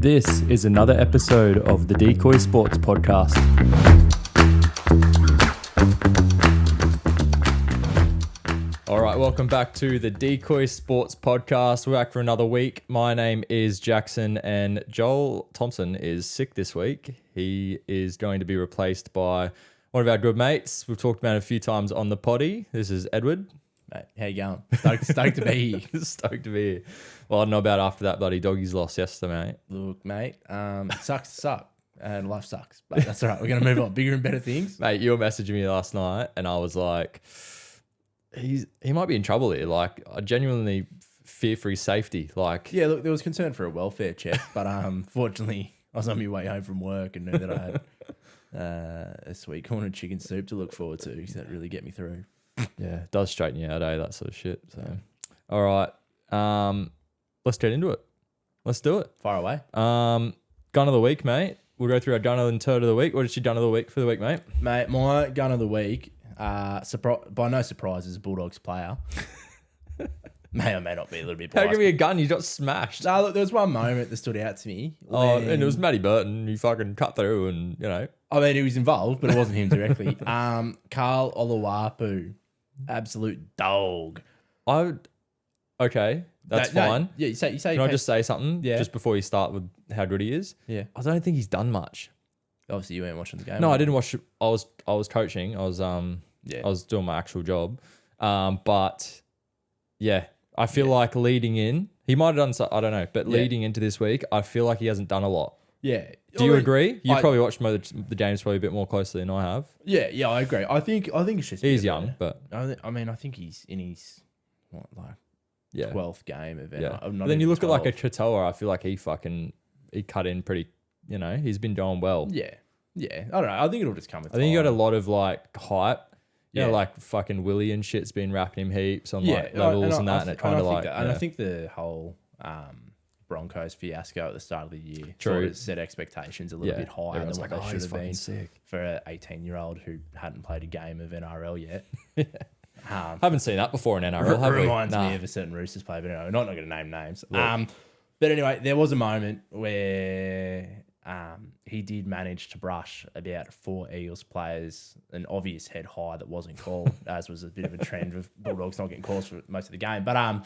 This is another episode of the Decoy Sports Podcast. All right, welcome back to the Decoy Sports Podcast. We're back for another week. My name is Jackson, and Joel Thompson is sick this week. He is going to be replaced by one of our good mates. We've talked about it a few times on the potty. This is Edward. Mate, how you going? Stoked to be here. Stoked to be here. Well, I don't know about after that bloody doggies loss yesterday, mate. Look, mate, sucks to suck, and life sucks. But that's all right. We're going to move on. Bigger and better things. Mate, you were messaging me last night, and I was like, he might be in trouble here. Like, I genuinely fear for his safety. Like, Yeah, look, there was concern for a welfare check, but fortunately, I was on my way home from work and knew that I had a sweet corn and chicken soup to look forward to, because that really get me through. yeah, it does straighten you out, that sort of shit. So, all right, let's get into it. Let's do it. Far away. Gun of the week, mate. We'll go through our gun and turd of the week. What is your gun of the week for the week, mate? Mate, my gun of the week, by no surprise, is a Bulldogs player. May or may not be a little bit biased. How give me a gun? You got smashed. No, look, there was one moment that stood out to me. And it was Matty Burton. He fucking cut through and, you know. I mean, he was involved, but it wasn't him directly. Carl Oluwapu, absolute dog. Okay, that's fine. Yeah, you say. Can I just say something? Yeah. Just before you start with how good he is? Yeah. I don't think he's done much. Obviously, you weren't watching the game. No, I didn't watch it. I was coaching. I was doing my actual job. But yeah, I feel like leading in, he might have done so, I don't know, but leading into this week, I feel like he hasn't done a lot. Yeah. Do you agree? You probably watched the games probably a bit more closely than I have. Yeah, I agree. I think it's just He's young, but I think he's in his 12th game of it. Yeah. But then you look at like a Chatoa, I feel like he cut in pretty, he's been doing well. Yeah. I don't know. I think it'll just come with I think time. you got a lot of like hype. Yeah. Like fucking Willie and shit's been wrapping him heaps on like levels and that, and it kind of like. And I think the whole Broncos fiasco at the start of the year sort of set expectations a little bit higher than what they should have been sick for an 18-year-old who hadn't played a game of NRL yet. Haven't seen that before in NRL, have we? Reminds me of a certain Roosters player, but I'm not going to name names. But anyway, there was a moment where he did manage to brush about 4 Eagles players, an obvious head high that wasn't called, as was a bit of a trend of Bulldogs not getting calls for most of the game. But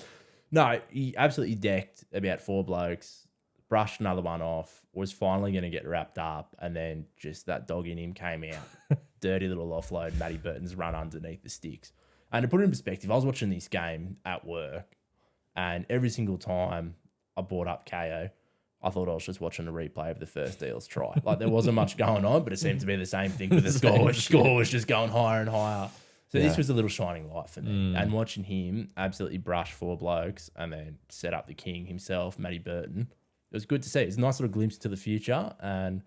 no, he absolutely decked about 4 blokes, brushed another one off, was finally going to get wrapped up, and then just that dog in him came out. Dirty little offload, Matty Burton's run underneath the sticks. And to put it in perspective, I was watching this game at work, and every single time I brought up KO, I thought I was just watching a replay of the first Eels try. Like, there wasn't much going on, but it seemed to be the same thing with the score. The score was just going higher and higher. So this was a little shining light for me. And watching him absolutely brush 4 blokes and then set up the king himself, Matty Burton, it was good to see. It's a nice little glimpse to the future. And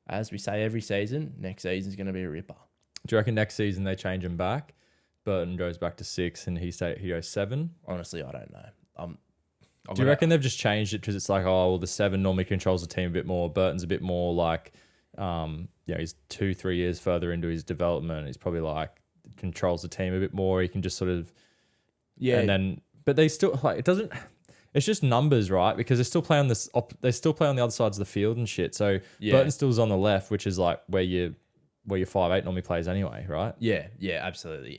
as we say every season, next season's going to be a ripper. Do you reckon next season they change him back? Burton goes back to 6 and he goes 7? Honestly, I don't know. Do you reckon they've just changed it because it's like, oh, well, the 7 normally controls the team a bit more. Burton's a bit more like, he's 2-3 years further into his development. He's probably like controls the team a bit more. He can just sort of, and then, but they still like it doesn't. It's just numbers, right? Because they still play on this. They still play on the other sides of the field and shit. So Burton still's on the left, which is like where your 5'8" normally plays anyway, right? Yeah, absolutely.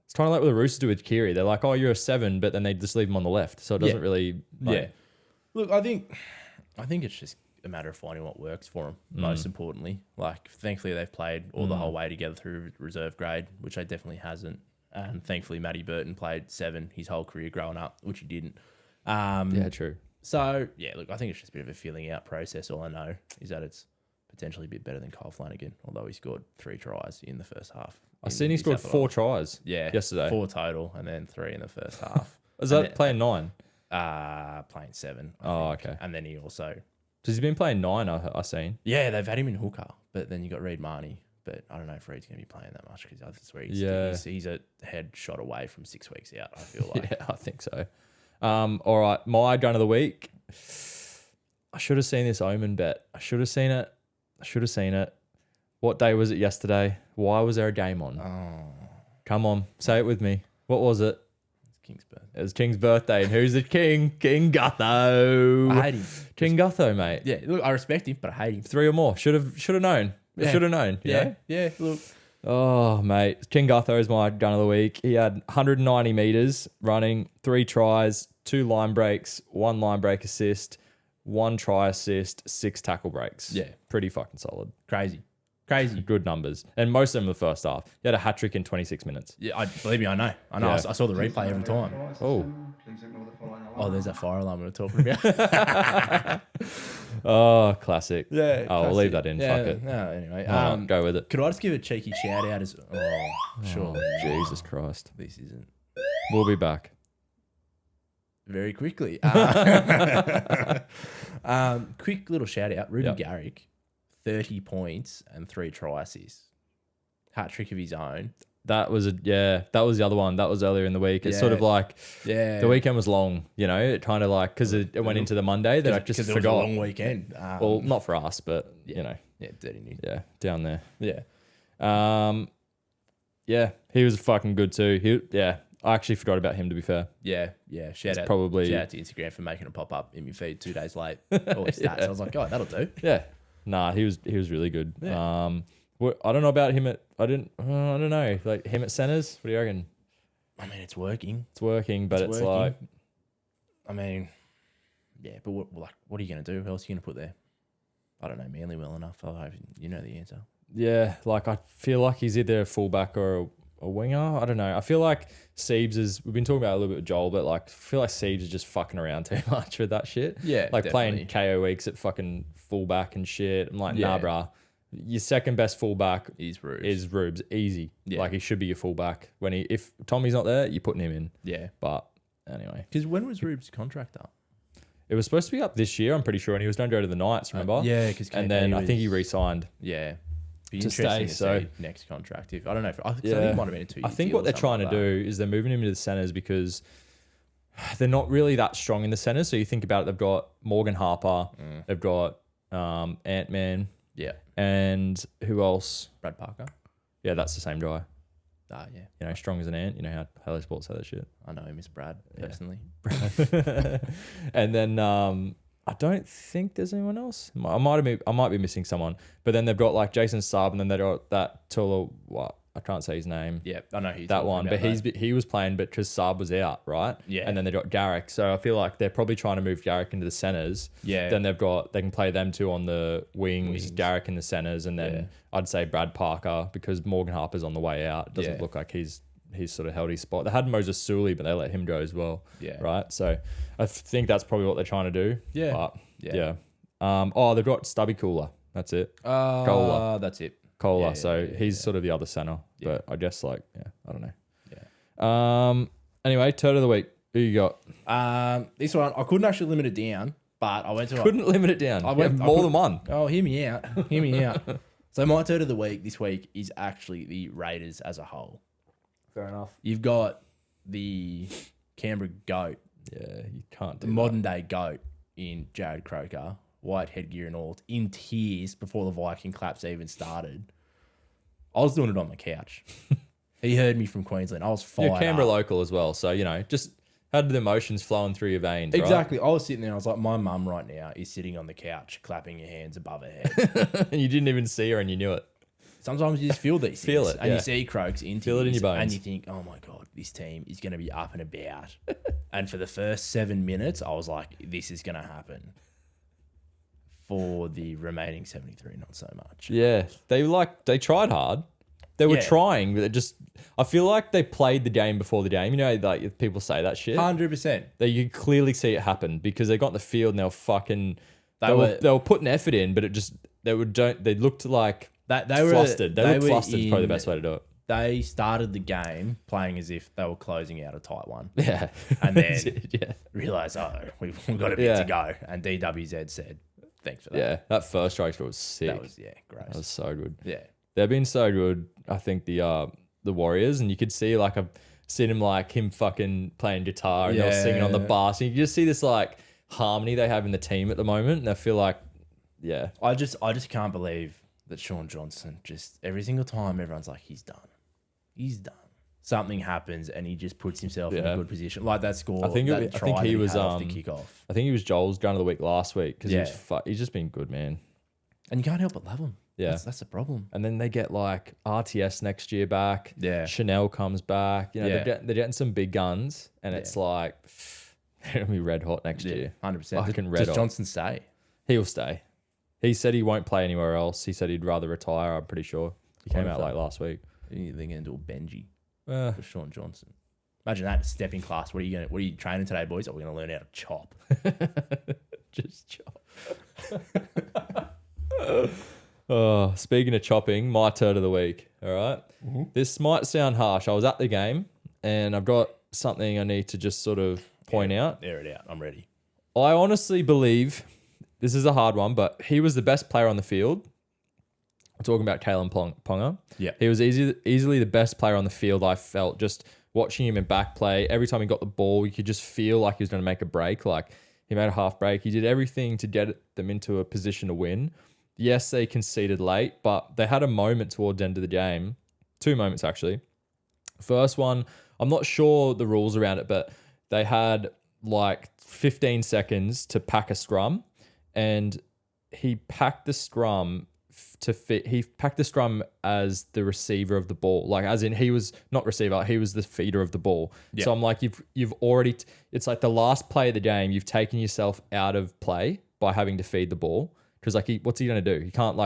It's kind of like what the Roosters do with Kiri. They're like, oh, you're a 7, but then they just leave him on the left. So it doesn't really... Look, I think it's just a matter of finding what works for them, most importantly. Like, thankfully, they've played all the whole way together through reserve grade, which they definitely hasn't. And thankfully, Matty Burton played 7 his whole career growing up, which he didn't. Yeah, true. So, yeah, look, I think it's just a bit of a feeling out process. All I know is that it's potentially a bit better than Kyle Flanagan, although he scored 3 tries in the first half. I seen he scored 4 tries yesterday. 4 total, and then 3 in the first half. Is that playing 9? Playing 7. I think. Okay. And then he also... Because he's been playing 9, I seen. Yeah, they've had him in hooker, but then you got Reid Marnie. But I don't know if Reid's going to be playing that much because that's where he's a head shot away from 6 weeks out, I feel like. Yeah, I think so. All right, my gun of the week. I should have seen this Omen bet. I should have seen it. What day was it yesterday? Why was there a game on? Oh. Come on, say it with me. What was it? King's birthday. It was King's birthday, and who's the king? King Gutho. I hate him. King Gutho, mate. Yeah, look, I respect him, but I hate him. 3 or more. Should have known. Yeah. Should have known. You know? Yeah, look. Oh, mate. King Gutho is my gun of the week. He had 190 meters running, 3 tries, 2 line breaks, 1 line break assist, 1 try assist, 6 tackle breaks. Yeah. Pretty fucking solid. Crazy. Good numbers. And most of them in the first half. He had a hat trick in 26 minutes. Yeah, believe me, I know. Yeah. I saw the replay every time. Oh, there's that fire alarm we were talking about. Oh, classic. Yeah, Oh, we'll leave that in. Yeah, Fuck it. no, anyway. Go with it. Could I just give a cheeky shout out as sure. Jesus Christ. This isn't We'll be back. very quickly. Quick little shout out. Ruben Garrick, 30 points and 3 try assists. Hat trick of his own. That was the other one. That was earlier in the week. It's sort of like the weekend was long, you know, it kind of like, because it went into the Monday that I just forgot. It was a long weekend. Well, not for us, but you know. Yeah, dirty news. Yeah, down there. Yeah. Yeah, he was fucking good too. I actually forgot about him, to be fair. Yeah. Shout out to Instagram for making a pop up in my feed 2 days late. All his stats. I was like, oh, that'll do. Yeah. Nah, he was really good. Yeah. I don't know about him I don't know. Like him at centers. What do you reckon? I mean, it's working. It's working, but it's like, I mean, yeah, but what are you going to do? Who else are you going to put there? I don't know Manly well enough. I hope you know the answer. yeah, like I feel like he's either a fullback or a winger. I don't know. I feel like Siebes we've been talking about it a little bit with Joel, but like I feel like Siebes is just fucking around too much with that shit. Yeah, like definitely. playing KO weeks at fucking fullback and shit. I'm like, Yeah. nah, bruh. Your second best fullback Is Rubes. is Rubes. Easy. Yeah. Like he should be your fullback. If Tommy's not there, you're putting him in. Yeah. But anyway, Because when was Rubes' contract up? it was supposed to be up this year, I'm pretty sure, and he was going to go to the Knights, remember? Yeah, because and then I think he re-signed. Yeah. Be to interesting stay, to see next contract. If I don't know. I think Yeah. it might have been a 2 year I think what they're trying to do is they're moving him into the centres because they're not really that strong in the centres. So you think about it, they've got Morgan Harper, they've got Ant-Man, Yeah. and who else? Brad Parker. Yeah, that's the same guy. Ah, yeah. You know, strong as an ant. You know how Halo Sports say that shit. I know him as Brad personally. And then I don't think there's anyone else. I might be missing someone. But then they've got like Jason Saab, and then they've got that Tula. What? I can't say his name. Yeah, I know That one, but he was playing, but because Saab was out, right? Yeah. And then they got Garrick, so I feel like they're probably trying to move Garrick into the centres. Yeah. Then they can play them two on the wings. Garrick in the centres, and then I'd say Brad Parker because Morgan Harper's on the way out. It doesn't look like he's sort of held his spot. They had Moses Sully, but they let him go as well. Yeah. Right. So I think that's probably what they're trying to do. Yeah. But, Yeah. they've got Stubby Cooler. That's it. Kohler. That's it. Kohler. Yeah, So yeah, he's sort of the other center, but I guess I don't know. Yeah. Anyway, turd of the week. Who you got? This one I couldn't actually limit it down, but I went to Couldn't limit it down. I went More than one. Oh, hear me out. Hear me out. So my turd of the week this week is actually the Raiders as a whole. Fair enough. You've got the Canberra goat, Yeah, you can't the do modern day goat in Jared Croker, white headgear and all, in tears before the Viking claps even started. I was doing it on my couch. He heard me from Queensland. I was that. fired You're Canberra up. local as well, so just had the emotions flowing through your veins. right? Exactly. I was sitting there. I was like, my mum right now is sitting on the couch, clapping her hands above her head. And you didn't even see her, and you knew it. Sometimes you just feel these Feel things. it, And yeah. you see Croaks in Feel it in tears, your bones. and you think, oh my God, this team is going to be up and about. And for the first 7 minutes, I was like, this is going to happen. For the remaining 73, not so much. Yeah, they tried hard. They were Yeah. trying, but I feel like they played the game before the game. You know, like people say that shit. 100%. You could clearly see it happen because they got in the field and they were fucking. They They were putting effort in, but they looked like They were flustered. They looked flustered. Is probably the in- best way to do it. They started the game playing as if they were closing out a tight one. Yeah, And then yeah, realised, we've got a bit to go. And DWZ said, thanks for that. yeah. That first strike was sick. That was, gross. That was so good. Yeah. They've been so good. I think the Warriors, and you could see I've seen him fucking playing guitar and they're singing on the bass, and you just see this harmony they have in the team at the moment, and I feel like, yeah, I just can't believe that Sean Johnson, just every single time everyone's like, he's done. He's done. something happens and he just puts himself in a good position. Like that score. I think he was off the kickoff. I think he was Joel's gun of the week last week because he's just been good, man. And you can't help but love him. Yeah, that's the problem. And then they get like RTS next year back. Yeah, Chanel comes back. You know, they're getting some big guns, and it's like they're gonna be red hot next year. 100%. Fucking red hot. Does Johnson stay? He'll stay. He said he won't play anywhere else. He said he'd rather retire. I'm pretty sure he came out like last week. They're gonna do a Benji for Sean Johnson. Imagine that stepping class. What are you training today, boys? Or are we gonna learn how to chop? Just chop. Oh, speaking of chopping, my turd of the week. All right. Mm-hmm. This might sound harsh. I was at the game and I've got something I need to just sort of point out. Air it out. I'm ready. I honestly believe this is a hard one, but he was the best player on the field. I'm talking about Kalen Ponga. Yeah. He was easily the best player on the field, I felt, just watching him in back play. Every time he got the ball, you could just feel like he was going to make a break. Like he made a half break. He did everything to get them into a position to win. Yes, they conceded late, but they had a moment towards the end of the game. 2 moments, actually. First one, I'm not sure the rules around it, but they had like 15 seconds to pack a scrum, and he packed the scrum he packed the scrum as the receiver of the ball, like as in he was not receiver, he was the feeder of the ball. Yeah. So I'm like, you've already, it's like the last play of the game, you've taken yourself out of play by having to feed the ball. Because like, what's he going to do? He can't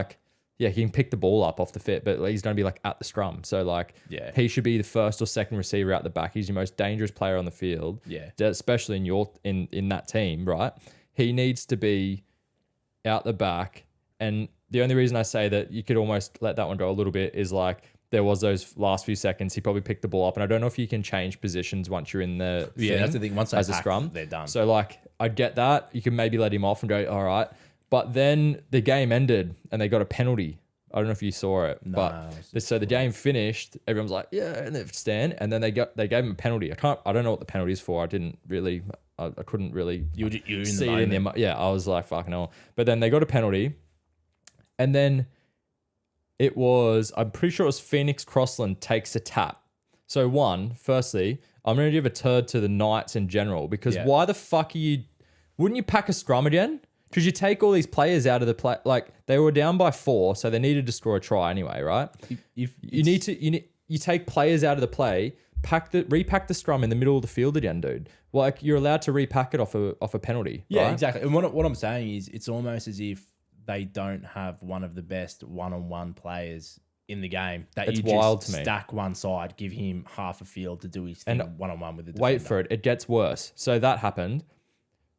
he can pick the ball up off the fit, but he's going to be like at the scrum. So like, he should be the first or second receiver out the back. He's your most dangerous player on the field. Yeah, especially in that team, right? He needs to be out the back. And the only reason I say that you could almost let that one go a little bit is like there was those last few seconds. He probably picked the ball up, and I don't know if you can change positions once you're in the that's the thing. Once they as a scrum, they're done. So like, I get that you can maybe let him off and go, all right. But then the game ended and they got a penalty. I don't know if you saw it, so the game finished. Everyone's like, yeah, and they stand, and then they gave him a penalty. I don't know what the penalty is for. I couldn't really see it in there. Yeah, I was like, fucking hell. But then they got a penalty, and then I'm pretty sure it was Phoenix Crossland takes a tap. So firstly, I'm going to give a turd to the Knights in general, because why the fuck wouldn't you pack a scrum again? Because you take all these players out of the play, like they were down by 4, so they needed to score a try anyway, right? You take players out of the play, repack the scrum in the middle of the field again, dude. Like you're allowed to repack it off a penalty. Yeah, right? exactly. And what I'm saying is, it's almost as if they don't have one of the best one-on-one players in the game. That it's wild to me. Stack one side, give him half a field to do his thing one-on-one with the defender. Wait for it. It gets worse. So that happened.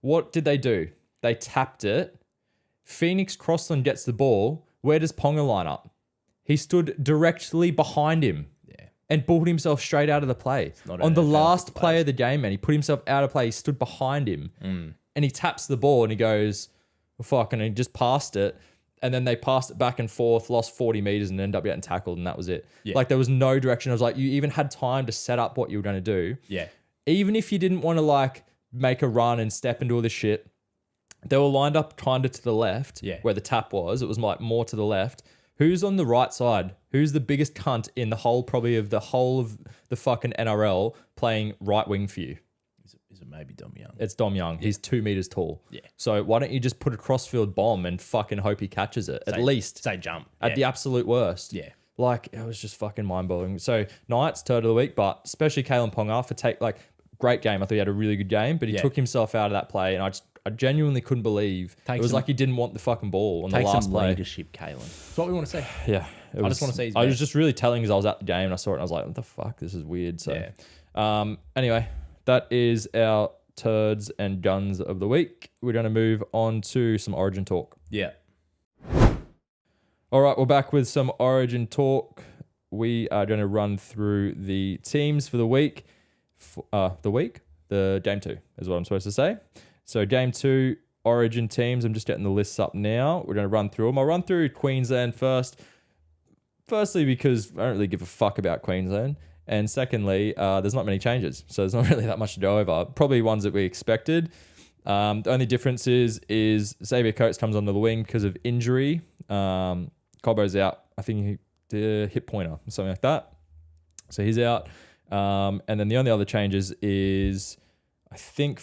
What did they do? They tapped it. Phoenix Crossland gets the ball. Where does Ponga line up? He stood directly behind him and balled himself straight out of the play. On the last play of the game, man, he put himself out of play. He stood behind him and he taps the ball and he goes, well, fuck, and he just passed it. And then they passed it back and forth, lost 40 meters and ended up getting tackled, and that was it. Yeah. Like there was no direction. I was like, you even had time to set up what you were going to do. Yeah. Even if you didn't want to like make a run and step into all this shit, they were lined up kind of to the left where the tap was. It was like more to the left. Who's on the right side? Who's the biggest cunt in the whole of the fucking NRL playing right wing for you? Is it maybe Dom Young? It's Dom Young. He's 2 meters tall. Yeah. So why don't you just put a crossfield bomb and fucking hope he catches it? At least. Say jump. At the absolute worst. Yeah. Like, it was just fucking mind-blowing. So Knights, turd of the week, but especially Kalen Ponga for great game. I thought he had a really good game, but he took himself out of that play, and I genuinely couldn't believe it was like he didn't want the fucking ball on the last play. Leadership, Kalen. That's what we want to say. Yeah. I just want to say I was just really telling because I was at the game and I saw it and I was like, what the fuck? This is weird. So, anyway, that is our turds and guns of the week. We're going to move on to some Origin talk. Yeah. All right, we're back with some Origin talk. We are going to run through the teams for the week. The game 2 is what I'm supposed to say. So game 2, Origin teams. I'm just getting the lists up now. We're going to run through them. I'll run through Queensland first. Firstly, because I don't really give a fuck about Queensland. And secondly, there's not many changes. So there's not really that much to go over. Probably ones that we expected. The only difference is Xavier Coates comes onto the wing because of injury. Cobbo's out. I think he did a hip pointer or something like that. So he's out. And then the only other changes is, I think,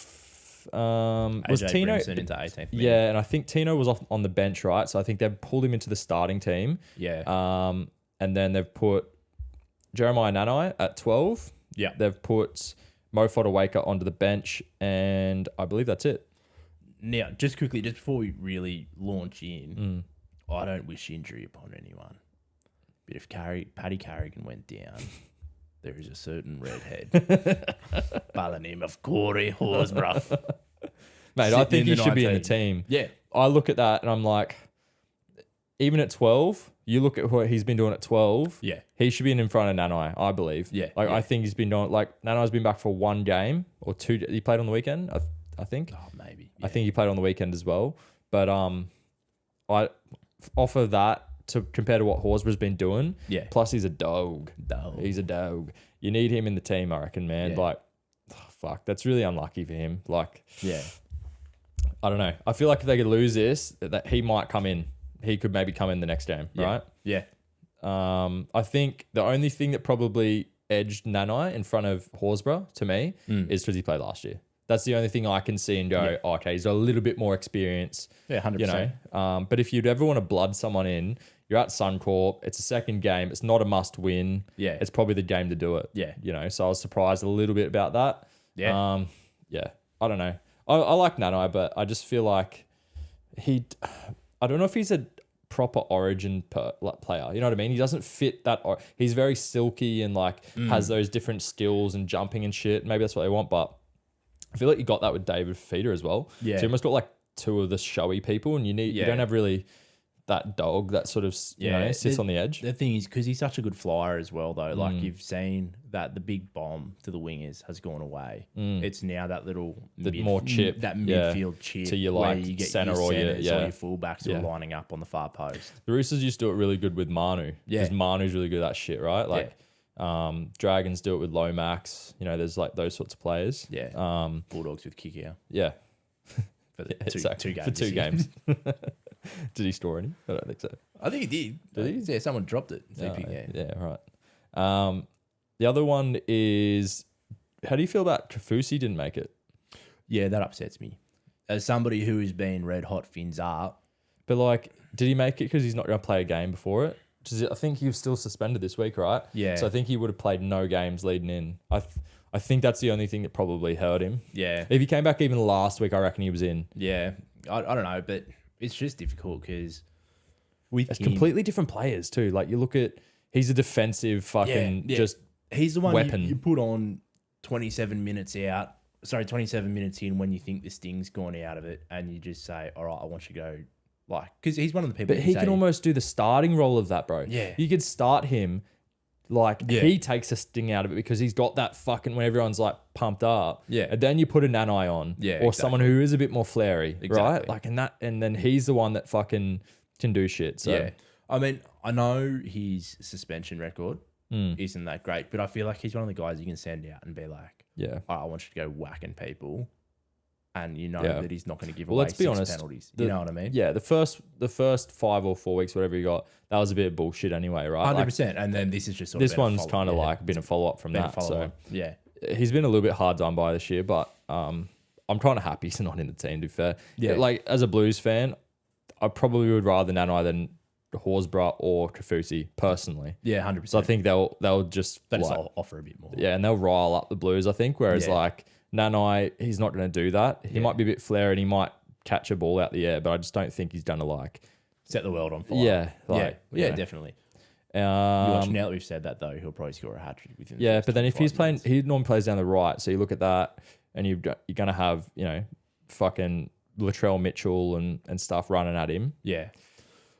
was AJ Tino Brimson into 18th minute. Yeah, and I think Tino was off on the bench, right? So I think they've pulled him into the starting team. Yeah. And then they've put Jeremiah Nanai at 12. Yeah. They've put Mo Fodawaker onto the bench, and I believe that's it. Now, just quickly, just before we really launch in, I don't wish injury upon anyone. But if Paddy Carrigan went down, there is a certain redhead by the name of Corey Horsburgh. Mate, I think he should be in the team. Yeah. I look at that and I'm like, even at 12, you look at what he's been doing at 12. Yeah. He should be in front of Nanai, I believe. Yeah. Like, yeah. I think he's been doing, like, Nanai's been back for one game or two. He played on the weekend, I think. Oh, maybe. I think he played on the weekend as well. But I offer that to compare to what Horsburgh's been doing. Yeah. Plus, he's a dog. He's a dog. You need him in the team, I reckon, man. Yeah. Like, fuck, that's really unlucky for him. Like, Yeah. I don't know. I feel like if they could lose this, that he might come in. He could maybe come in the next game, right? Yeah. I think the only thing that probably edged Nanai in front of Horsburgh to me is because he played last year. That's the only thing I can see and go, oh, okay, he's got a little bit more experience. Yeah, 100%. You know, but if you'd ever want to blood someone in, you're at Suncorp. It's a second game. It's not a must win. Yeah. It's probably the game to do it. Yeah. You know, so I was surprised a little bit about that. Yeah. Yeah. I don't know. I like Nanai, but I just feel like I don't know if he's a proper origin player. You know what I mean? He doesn't fit that. He's very silky and like has those different skills and jumping and shit. Maybe that's what they want, but I feel like you got that with David Fifita as well. Yeah. So you almost got like two of the showy people, and you don't have really that dog that sort of sits on the edge. The thing is, because he's such a good flyer as well, though, like you've seen that the big bomb to the wingers has gone away. It's now that little more chip, that midfield chip to your where like you get center your or centers your or your fullbacks who are lining up on the far post. The Roosters used to do it really good with Manu. Yeah. Because Manu's really good at that shit, right? Like Dragons do it with Lomax. You know, there's like those sorts of players. Yeah. Bulldogs with kick out. Yeah. For the Exactly. two games. For two games. Did he store any? I don't think so. I think he did. Did he? Yeah, someone dropped it. Yeah, right. The other one is, how do you feel about Kafusi didn't make it? Yeah, that upsets me. As somebody who has been red hot fins up. But like, did he make it because he's not going to play a game before it? I think he was still suspended this week, right? Yeah. So I think he would have played no games leading in. I think that's the only thing that probably hurt him. Yeah. If he came back even last week, I reckon he was in. Yeah. I don't know, but it's just difficult because with It's him, completely different players too. Like you look at, he's a defensive fucking just he's the one weapon. You put on 27 minutes in when you think the sting's gone out of it, and you just say, all right, I want you to go, like, because he's one of the people. But he can almost do the starting role of that, bro. Yeah. You could start him. Like he takes a sting out of it because he's got that fucking when everyone's like pumped up. Yeah. And then you put a Nanai on. Yeah, Or someone who is a bit more flary. Exactly. Right? Like and then he's the one that fucking can do shit. So Yeah. I mean, I know his suspension record isn't that great, but I feel like he's one of the guys you can send out and be like, yeah. all right, I want you to go whacking people. And you know Yeah. that he's not going to give Well, away let's be 6 honest, penalties. You know what I mean? Yeah, the first 5 or 4 weeks, whatever you got, that was a bit of bullshit anyway, right? 100%. And then this is just sort This of been a one's kind of like been a follow up from been a that. follow-on. So Yeah. he's been a little bit hard done by this year, but I'm kind of happy he's not in the team, to be fair. Yeah. Like, as a Blues fan, I probably would rather Nanai than Horsburgh or Kafusi, personally. Yeah, 100%. So I think they'll just I'll offer a bit more. yeah, and they'll rile up the Blues, I think. Whereas Yeah. like Nanai, he's not going to do that. He might be a bit flare and he might catch a ball out the air, but I just don't think he's going to like Set the world on fire. yeah, like, yeah, you know. definitely. Now Um, that we've said that, though, he'll probably score a hat trick within. yeah, first but then if 25 he's playing, minutes. he normally plays down the right. So you look at that, and you're going to have fucking Latrell Mitchell and stuff running at him. Yeah,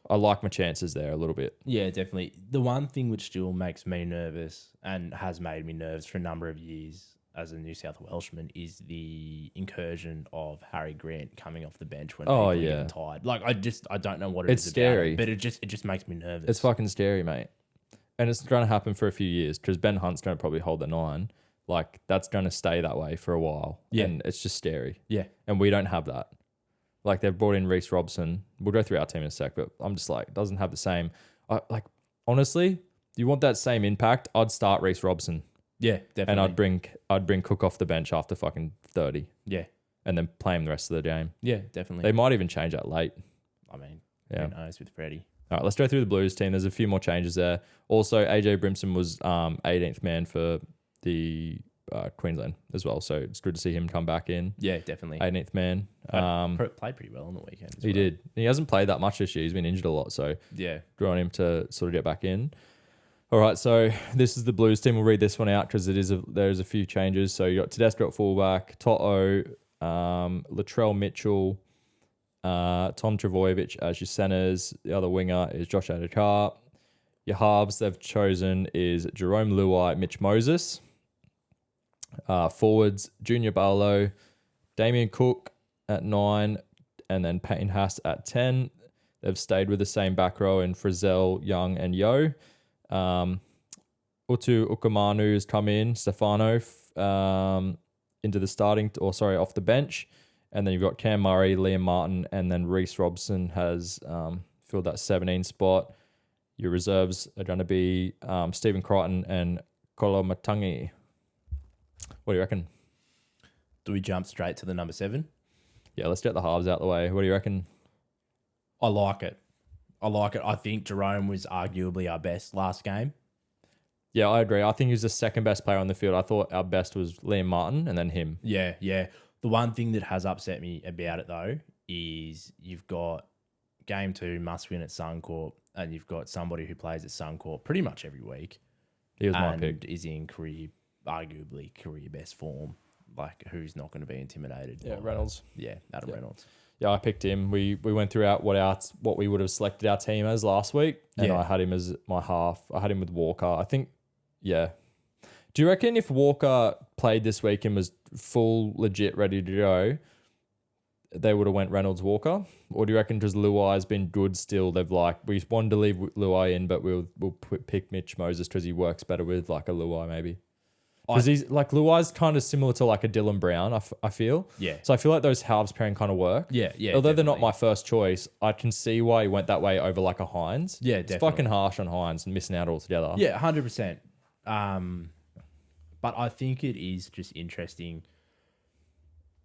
I like my chances there a little bit. yeah, definitely. The one thing which still makes me nervous and has made me nervous for a number of years as a New South Welshman is the incursion of Harry Grant coming off the bench when people are getting tired. Like I don't know what It's is scary. about it, but it just makes me nervous. It's fucking scary, mate. And it's going to happen for a few years because Ben Hunt's going to probably hold the 9. Like that's going to stay that way for a while. Yeah. And it's just scary. Yeah. And we don't have that. Like they've brought in Reece Robson. We'll go through our team in a sec, but I'm just like, doesn't have the same. Like honestly, you want that same impact? I'd start Reece Robson. Yeah, definitely. And I'd bring Cook off the bench after fucking 30. Yeah. And then play him the rest of the game. Yeah, definitely. They might even change that late. I mean, Yeah. who knows with Freddie. All right, let's go through the Blues team. There's a few more changes there. Also, AJ Brimson was 18th man for the Queensland as well. So it's good to see him come back in. Yeah, definitely. 18th man. Played pretty well on the weekend. He did. He hasn't played that much this year. He's been injured a lot. So yeah, good on him to sort of get back in. All right, so this is the Blues team. We'll read this one out because there's a few changes. So you got Tedesco at fullback, Toto, Latrell Mitchell, Tom Trbojevic as your centers. The other winger is Josh Adokar. Your halves they've chosen is Jerome Luai, Mitch Moses. Forwards, Junior Barlow, Damien Cook at 9, and then Payne Haas at 10. They've stayed with the same back row in Frizzell, Young, and Yo. Utu Ukamanu has come in, Stefano into the off the bench. And then you've got Cam Murray, Liam Martin, and then Reece Robson has filled that 17 spot. Your reserves are going to be Stephen Crichton and Kolomatangi. What do you reckon? Do we jump straight to the number 7? Yeah, let's get the halves out of the way. What do you reckon? I like it. I think Jerome was arguably our best last game. Yeah, I agree. I think he was the second best player on the field. I thought our best was Liam Martin and then him. Yeah. The one thing that has upset me about it, though, is you've got game 2 must win at Suncorp, and you've got somebody who plays at Suncorp pretty much every week. He was my pick. Is in arguably career best form. Like, who's not going to be intimidated? Yeah, Reynolds. Yeah, Adam Reynolds. Yeah, I picked him. We went through what we would have selected our team as last week, and I had him as my half. I had him with Walker. I think, yeah. Do you reckon if Walker played this week and was full, legit, ready to go, they would have went Reynolds Walker? Or do you reckon because Luai's been good still, they've we wanted to leave Luai in, but we'll pick Mitch Moses because he works better with like a Luai maybe? Because he's like Luai's kind of similar to like a Dylan Brown, I feel. Yeah. So I feel like those halves pairing kind of work. Yeah. Although they're not my first choice, I can see why he went that way over like a Hines. Yeah, it's definitely. fucking harsh on Hines and missing out altogether. Yeah, 100%. But I think it is just interesting.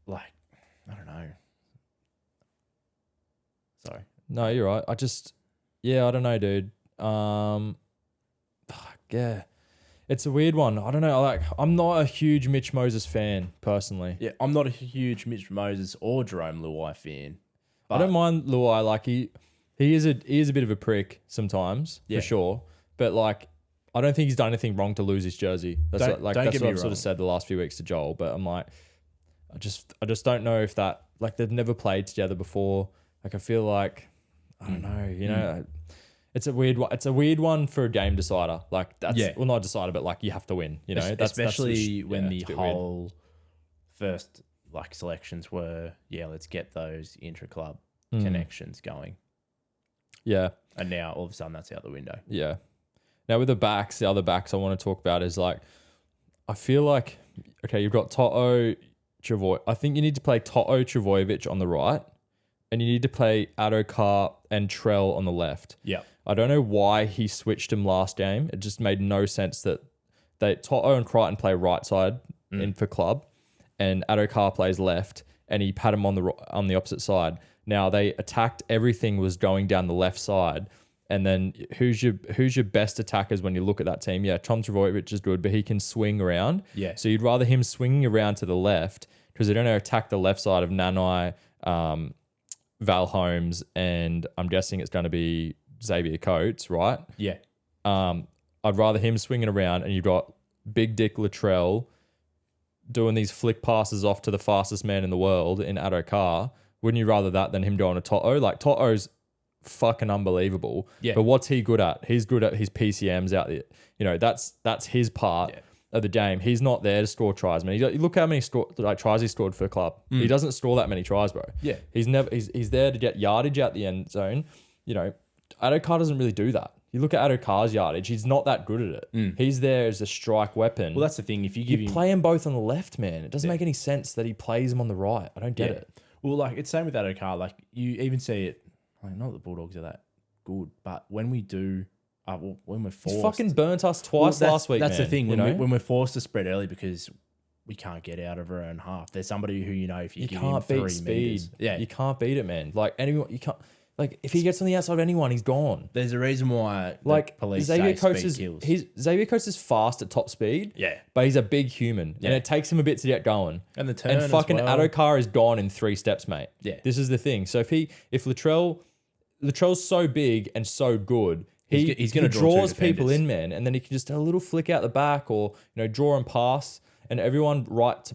Like, I don't know. Sorry. No, you're right. I don't know, dude. Yeah. It's a weird one. I don't know. I'm not a huge Mitch Moses fan, personally. Yeah, I'm not a huge Mitch Moses or Jerome Luai fan. I don't mind Luai. Like he is a bit of a prick sometimes, for sure. But I don't think he's done anything wrong to lose his jersey. That's what I've sort of said the last few weeks to Joel. But I'm like, I just don't know if that they've never played together before. I feel like I don't know. You know. It's a weird one. It's a weird one for a game decider. Well, not a decider, but you have to win. You know, especially when the whole first selections were, let's get those intra-club connections going. Yeah, and now all of a sudden that's out the window. Yeah. Now with the other backs I want to talk about is I feel like you've got Toto Travoy. I think you need to play Toto Travojevic on the right, and you need to play Adokar and Trell on the left. Yeah. I don't know why he switched him last game. It just made no sense that Toto and Crichton play right side in for club, and Adokar plays left, and he had him on the opposite side. Now they attacked, everything was going down the left side, and then who's your best attackers when you look at that team? Yeah, Tom Trbojevic is good, but he can swing around. Yeah. So you'd rather him swinging around to the left because they're going to attack the left side of Nanai, Val Holmes, and I'm guessing it's going to be Xavier Coates, right? Yeah. I'd rather him swinging around, and you've got Big Dick Latrell doing these flick passes off to the fastest man in the world in Adokar. Wouldn't you rather that than him doing a Toto? Toto's fucking unbelievable. Yeah. But what's he good at? He's good at his PCMs out there. You know, that's his part of the game. He's not there to score tries, man. Look how many tries he scored for a club. He doesn't score that many tries, bro. Yeah. He's there to get yardage out the end zone. You know, Adokar doesn't really do that. You look at Adokar's yardage, he's not that good at it. He's there as a strike weapon. Well, that's the thing. If you play them both on the left, man, it doesn't make any sense that he plays them on the right. I don't get it. Well, it's same with Adokar. You even see it. Not that the Bulldogs are that good, but when we do when we're He's forced. fucking burnt us twice last week, That's man, the thing. you know? When we're forced to spread early because we can't get out of our own half. There's somebody who, if you give him can't 3 beat speed. meters. Yeah. You can't beat it, man. Like anyone, you can't. Like if he gets on the outside of anyone, he's gone. There's a reason why Like police Xavier say Coates speed is kills. Xavier Coates is fast at top speed. Yeah. But he's a big human, and it takes him a bit to get going. And the turn and fucking as well. Adokar is gone in 3 steps, mate. Yeah. This is the thing. So if Latrell's so big and so good, He's gonna draw draws 2 people defenders. in, man, and then he can just a little flick out the back or draw and pass, and everyone right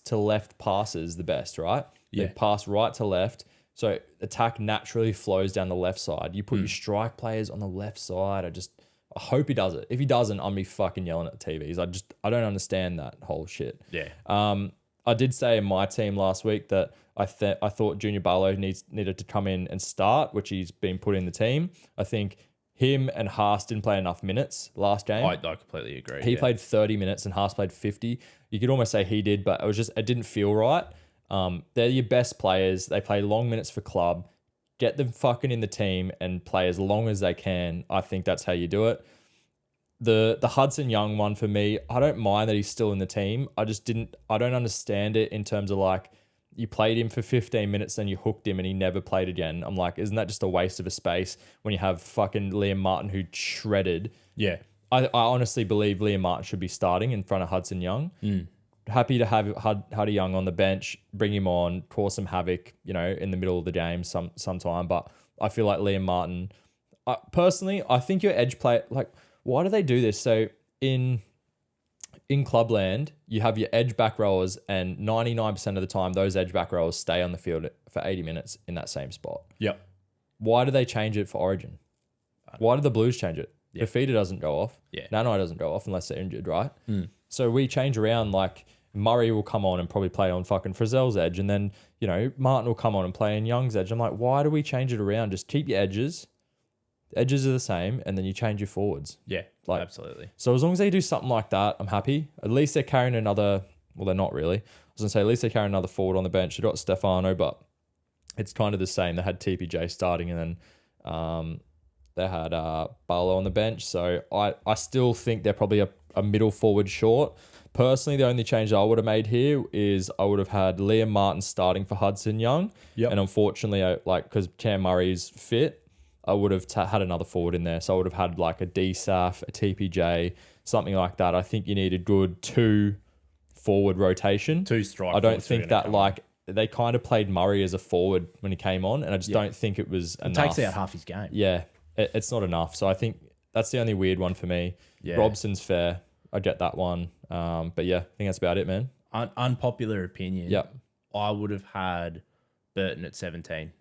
to left passes the best, right? Yeah. They pass right to left. So attack naturally flows down the left side. You put your strike players on the left side. I hope he does it. If he doesn't, I'm be fucking yelling at the TVs. I don't understand that whole shit. Yeah. I did say in my team last week that I thought Junior Barlow needed to come in and start, which he's been put in the team. I think him and Haas didn't play enough minutes last game. I completely agree. He played 30 minutes and Haas played 50. You could almost say he did, but it didn't feel right. They're your best players. They play long minutes for club. Get them fucking in the team and play as long as they can. I think that's how you do it. The Hudson Young one for me, I don't mind that he's still in the team. I don't understand it in terms of like, you played him for 15 minutes, then you hooked him and he never played again. I'm like, isn't that just a waste of a space when you have fucking Liam Martin who shredded? Yeah. I honestly believe Liam Martin should be starting in front of Hudson Young. Happy to have Huddy Young on the bench, bring him on, cause some havoc, in the middle of the game sometime. But I feel like Liam Martin, personally, I think your edge play, like, why do they do this? So in Clubland, you have your edge back rowers, and 99% of the time, those edge back rowers stay on the field for 80 minutes in that same spot. Yep. Why do they change it for Origin? Why do the Blues change it? Yeah. Fafita doesn't go off. Yeah. Nanai doesn't go off unless they're injured, right? So we change around, like Murray will come on and probably play on fucking Frizzell's edge, and then, Martin will come on and play in Young's edge. I'm like, why do we change it around? Just keep your edges. Edges are the same, and then you change your forwards. Yeah. Like, absolutely. So as long as they do something like that, I'm happy. At least they're carrying another. Well, they're not really. I was gonna say at least they're carrying another forward on the bench. They got Stefano, but it's kind of the same. They had TPJ starting, and then they had Barlow on the bench. So I still think they're probably a middle forward short. Personally, the only change that I would have made here is I would have had Liam Martin starting for Hudson Young. Yep. And unfortunately, because Cam Murray's fit, I would have had another forward in there. So I would have had like a DSAF, a TPJ, something like that. I think you need a good 2 forward rotation. 2 strike. I don't think that they kind of played Murray as a forward when he came on, and I just don't think it was enough. It takes out half his game. Yeah, it's not enough. So I think that's the only weird one for me. Yeah. Robson's fair. I get that one. But yeah, I think that's about it, man. Unpopular opinion. Yep. I would have had Burton at 17.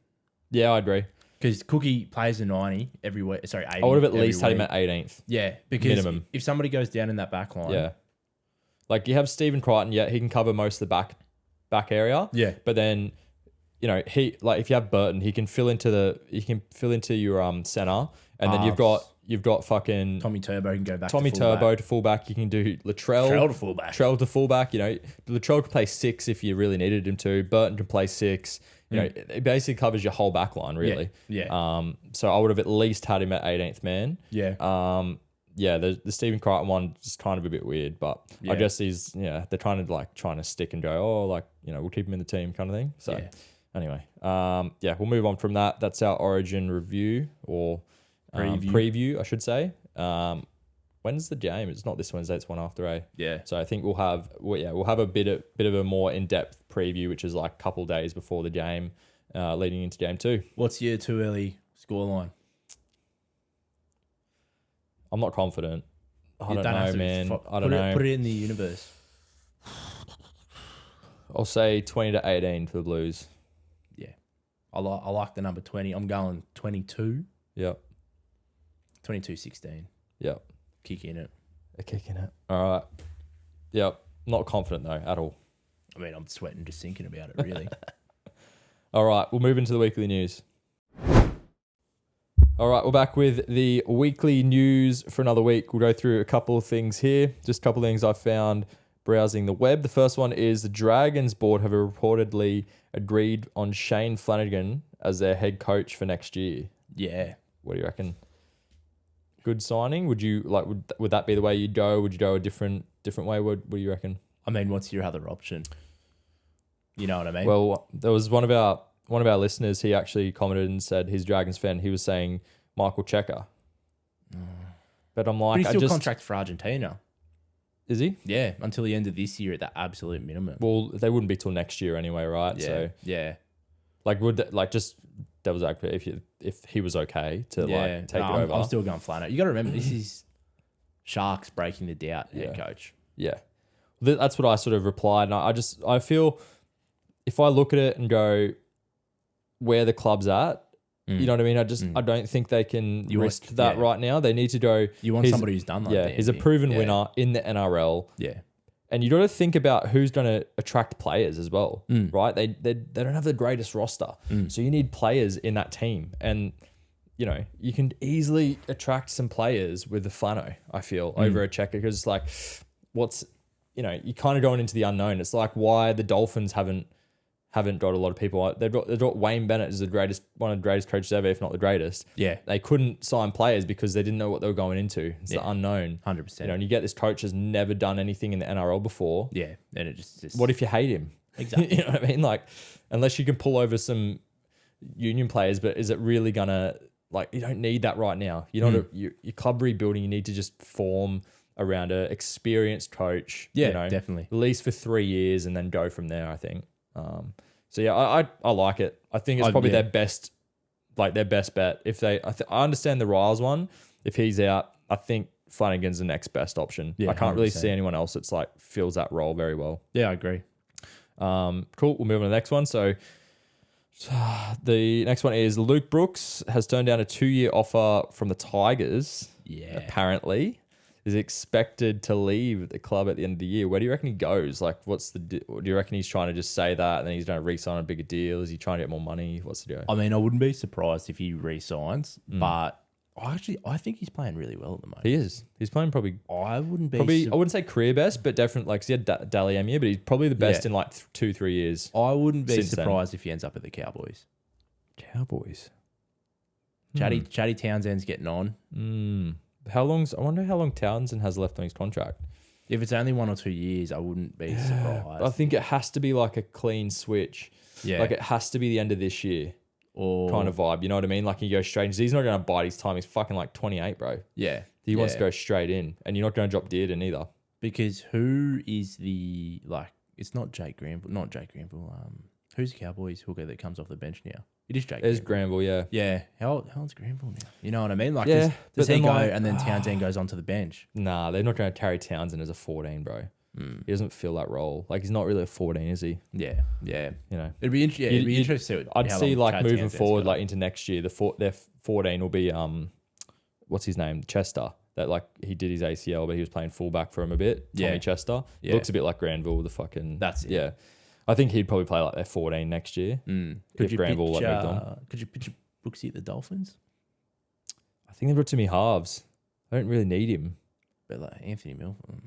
Yeah, I agree. Because Cookie plays a 90 every week. Sorry, 80. I would have at every least had him week. at 18th. Yeah, because minimum. if somebody goes down in that back line. Yeah. Like you have Stephen Crichton, he can cover most of the back area. Yeah. But then, he if you have Burton, he can fill into your center, and then you've got fucking Tommy Turbo can go back Tommy to fullback. Turbo to fullback. You can do Latrell Trell to fullback. Trell to fullback. Latrell could play 6 if you really needed him to. Burton can play 6. It basically covers your whole back line, really. Yeah. So I would have at least had him at 18th man. Yeah. The Stephen Crichton one is kind of a bit weird, but I guess they're trying to stick and go, we'll keep him in the team kind of thing. So anyway, we'll move on from that. That's our Origin review or preview, I should say. When's the game? It's not this Wednesday. It's one after. Yeah. So I think we'll have a bit of a more in-depth preview, which is like a couple days before the game, leading into game 2. What's your too early scoreline? I'm not confident. I don't have know, to man. I don't know. Put it in the universe. I'll say 20 to 18 for the Blues. Yeah. I like the number 20. I'm going 22. Yep. 22-16. Yep. Kick in it. A kick in it. All right. Yep. Not confident though at all. I mean, I'm sweating just thinking about it, really. All right. We'll move into the weekly news. All right. We're back with the weekly news for another week. We'll go through a couple of things here. Just a couple of things I found browsing the web. The first one is the Dragons board have reportedly agreed on Shane Flanagan as their head coach for next year. Yeah. What do you reckon? good signing? Would you like? Would that be the way you'd go? Would you go a different way? What do you reckon? I mean, what's your other option? You know what I mean? Well, there was one of our listeners. He actually commented and said he's a Dragons fan. He was saying Michael Checker. But I'm like, but he's still contracted for Argentina. Is he? Yeah, until the end of this year at the absolute minimum. Well, they wouldn't be till next year anyway, right? Yeah, So yeah. like, just devil's advocate, if he was okay to like take it over. I'm still going flat out. You got to remember, this is Sharks breaking the doubt head coach. Yeah, that's what I sort of replied, and I feel if I look at it and go where the club's at. You know what I mean? I don't think they can risk that right now. They need to go. You want somebody who's done that. Yeah, he's a proven winner in the NRL. Yeah. And you got to think about who's going to attract players as well, right? They don't have the greatest roster. So you need players in that team. And, you know, you can easily attract some players with the Flano, I feel, over a Checker. Because it's like, you're kind of going into the unknown. It's like why the Dolphins haven't got a lot of people. They've got Wayne Bennett is one of the greatest coaches ever, if not the greatest. Yeah. They couldn't sign players because they didn't know what they were going into. It's the unknown. 100%. You know, and you get this coach has never done anything in the NRL before. Yeah. And it just what if you hate him? Exactly. You know what I mean? Like, unless you can pull over some union players, but is it really gonna, like, you don't need that right now. You're not your club rebuilding. You need to just form around an experienced coach. Yeah, you know, definitely. At least for 3 years and then go from there, I think. So yeah, I like it. I think it's probably their best bet. If I understand the Riles one, if he's out, I think Flanagan's the next best option. Yeah, I can't really 100%. see anyone else that's like fills that role very well. Yeah, I agree. Cool. We'll move on to the next one. So the next one is Luke Brooks has turned down a 2-year offer from the Tigers. Yeah. Apparently. Is expected to leave the club at the end of the year. Where do you reckon he goes? Like, do you reckon he's trying to just say that and then he's going to re-sign a bigger deal? Is he trying to get more money? What's the deal? I mean, I wouldn't be surprised if he re-signs, but I think he's playing really well at the moment. He is. He's playing probably. I wouldn't be. I wouldn't say career best, but definitely like he had Dally M year, but he's probably the best in like 2-3 years. I wouldn't be since surprised if he ends up at the Cowboys. Cowboys. Chatty Townsend's getting on. I wonder how long Townsend has left on his contract. If it's only 1 or 2 years, I wouldn't be surprised. I think it has to be like a clean switch. Yeah. Like it has to be the end of this year or kind of vibe. You know what I mean? Like he goes straight. He's not going to bide his time. He's fucking like 28, bro. Yeah. He wants to go straight in, and you're not going to drop Dearden either. Because who is the it's not Jake Granville. Not Jake Granville. Who's the Cowboys hooker that comes off the bench now? It is Jake. There's Granville, yeah. Yeah. How old's Granville now? You know what I mean? Like, yeah, does he go and then Townsend goes onto the bench? Nah, they're not going to carry Townsend as a 14, bro. He doesn't fill that role. Like, he's not really a 14, is he? Yeah, yeah. You know, it'd be interesting. To see I'd see like moving forward, like into next year, their 14 will be what's his name, Chester. That like he did his ACL, but he was playing fullback for him a bit. Tommy Chester. Yeah. Looks a bit like Granville. The fucking that's it. Yeah. I think he'd probably play like their 14 next year. Could you Granville picture, moved on. Could you picture Brooksy at the Dolphins? I think they've got too many halves. I don't really need him. But like Anthony Milford.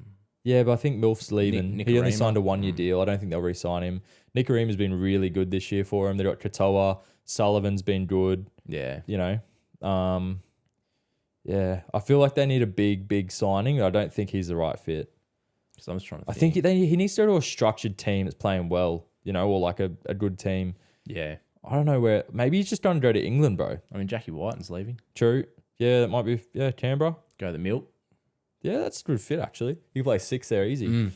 Yeah, but I think Milf's leaving. He only Nicarima. signed a 1-year deal. I don't think they'll re-sign him. Nicarima's been really good this year for him. They've got Katoa. Sullivan's been good. Yeah. You know? Yeah. I feel like they need a big signing. I don't think he's the right fit. So I'm just trying to I think he needs to go to a structured team that's playing well, you know, or like a good team. Yeah. I don't know where. Maybe he's just trying to go to England, bro. I mean, Jackie Whiten's leaving. True. Yeah, that might be. Yeah, Canberra. Go the Milk. Yeah, that's a good fit, actually. You can play 6 there easy.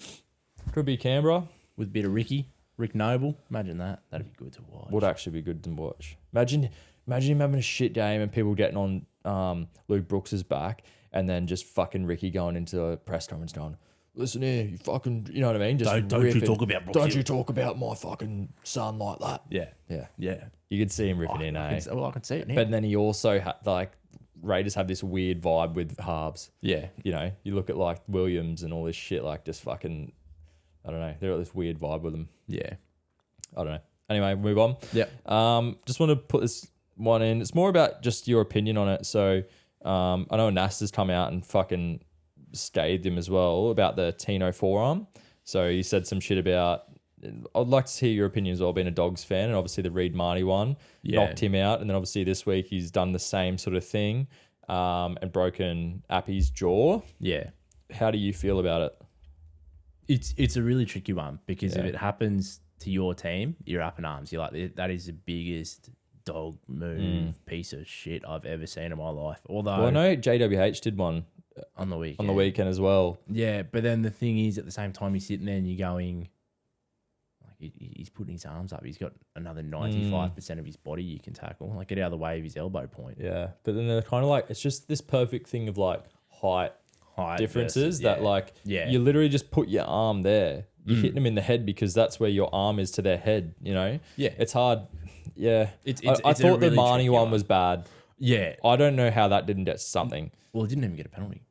Could be Canberra. With a bit of Rick Noble. Imagine that. That'd be good to watch. Would actually be good to watch. Imagine him having a shit game and people getting on Luke Brooks's back and then just fucking Ricky going into a press conference going, listen here, you fucking, you know what I mean? Just don't you talk about Brooks. Don't you talk about my fucking son like that. Yeah. Yeah. Yeah. You could see him ripping in, I can see it now. But then he also had, like, Raiders have this weird vibe with halves. Yeah. You know, you look at, like, Williams and all this shit, like, just fucking, I don't know. They've got this weird vibe with them. Yeah. I don't know. Anyway, move on. Yeah. Just want to put this one in. It's more about just your opinion on it. So, I know Nasta's come out and fucking stayed him as well about the Tino forearm. So he said some shit about, I'd like to hear your opinion as well, being a Dogs fan, and obviously the Reed Marty one knocked him out. And then obviously this week he's done the same sort of thing. and broken Appy's jaw. Yeah. How do you feel about it? It's a really tricky one because if it happens to your team, you're up in arms. You're like, that is the biggest dog move piece of shit I've ever seen in my life. Although, Well, I know JWH did one on the weekend. on the weekend as well. Yeah, but then the thing is, at the same time, you're sitting there and you're going, like, he's putting his arms up. He's got another 95% of his body you can tackle. Like, get out of the way of his elbow point. Yeah, but then they're kind of like, it's just this perfect thing of like height differences versus, that like you literally just put your arm there. You're hitting them in the head because that's where your arm is to their head, you know? Yeah. It's hard. Yeah. I It's thought the really Marnie tricky one was bad. Yeah. I don't know how that didn't get something. Well, it didn't even get a penalty.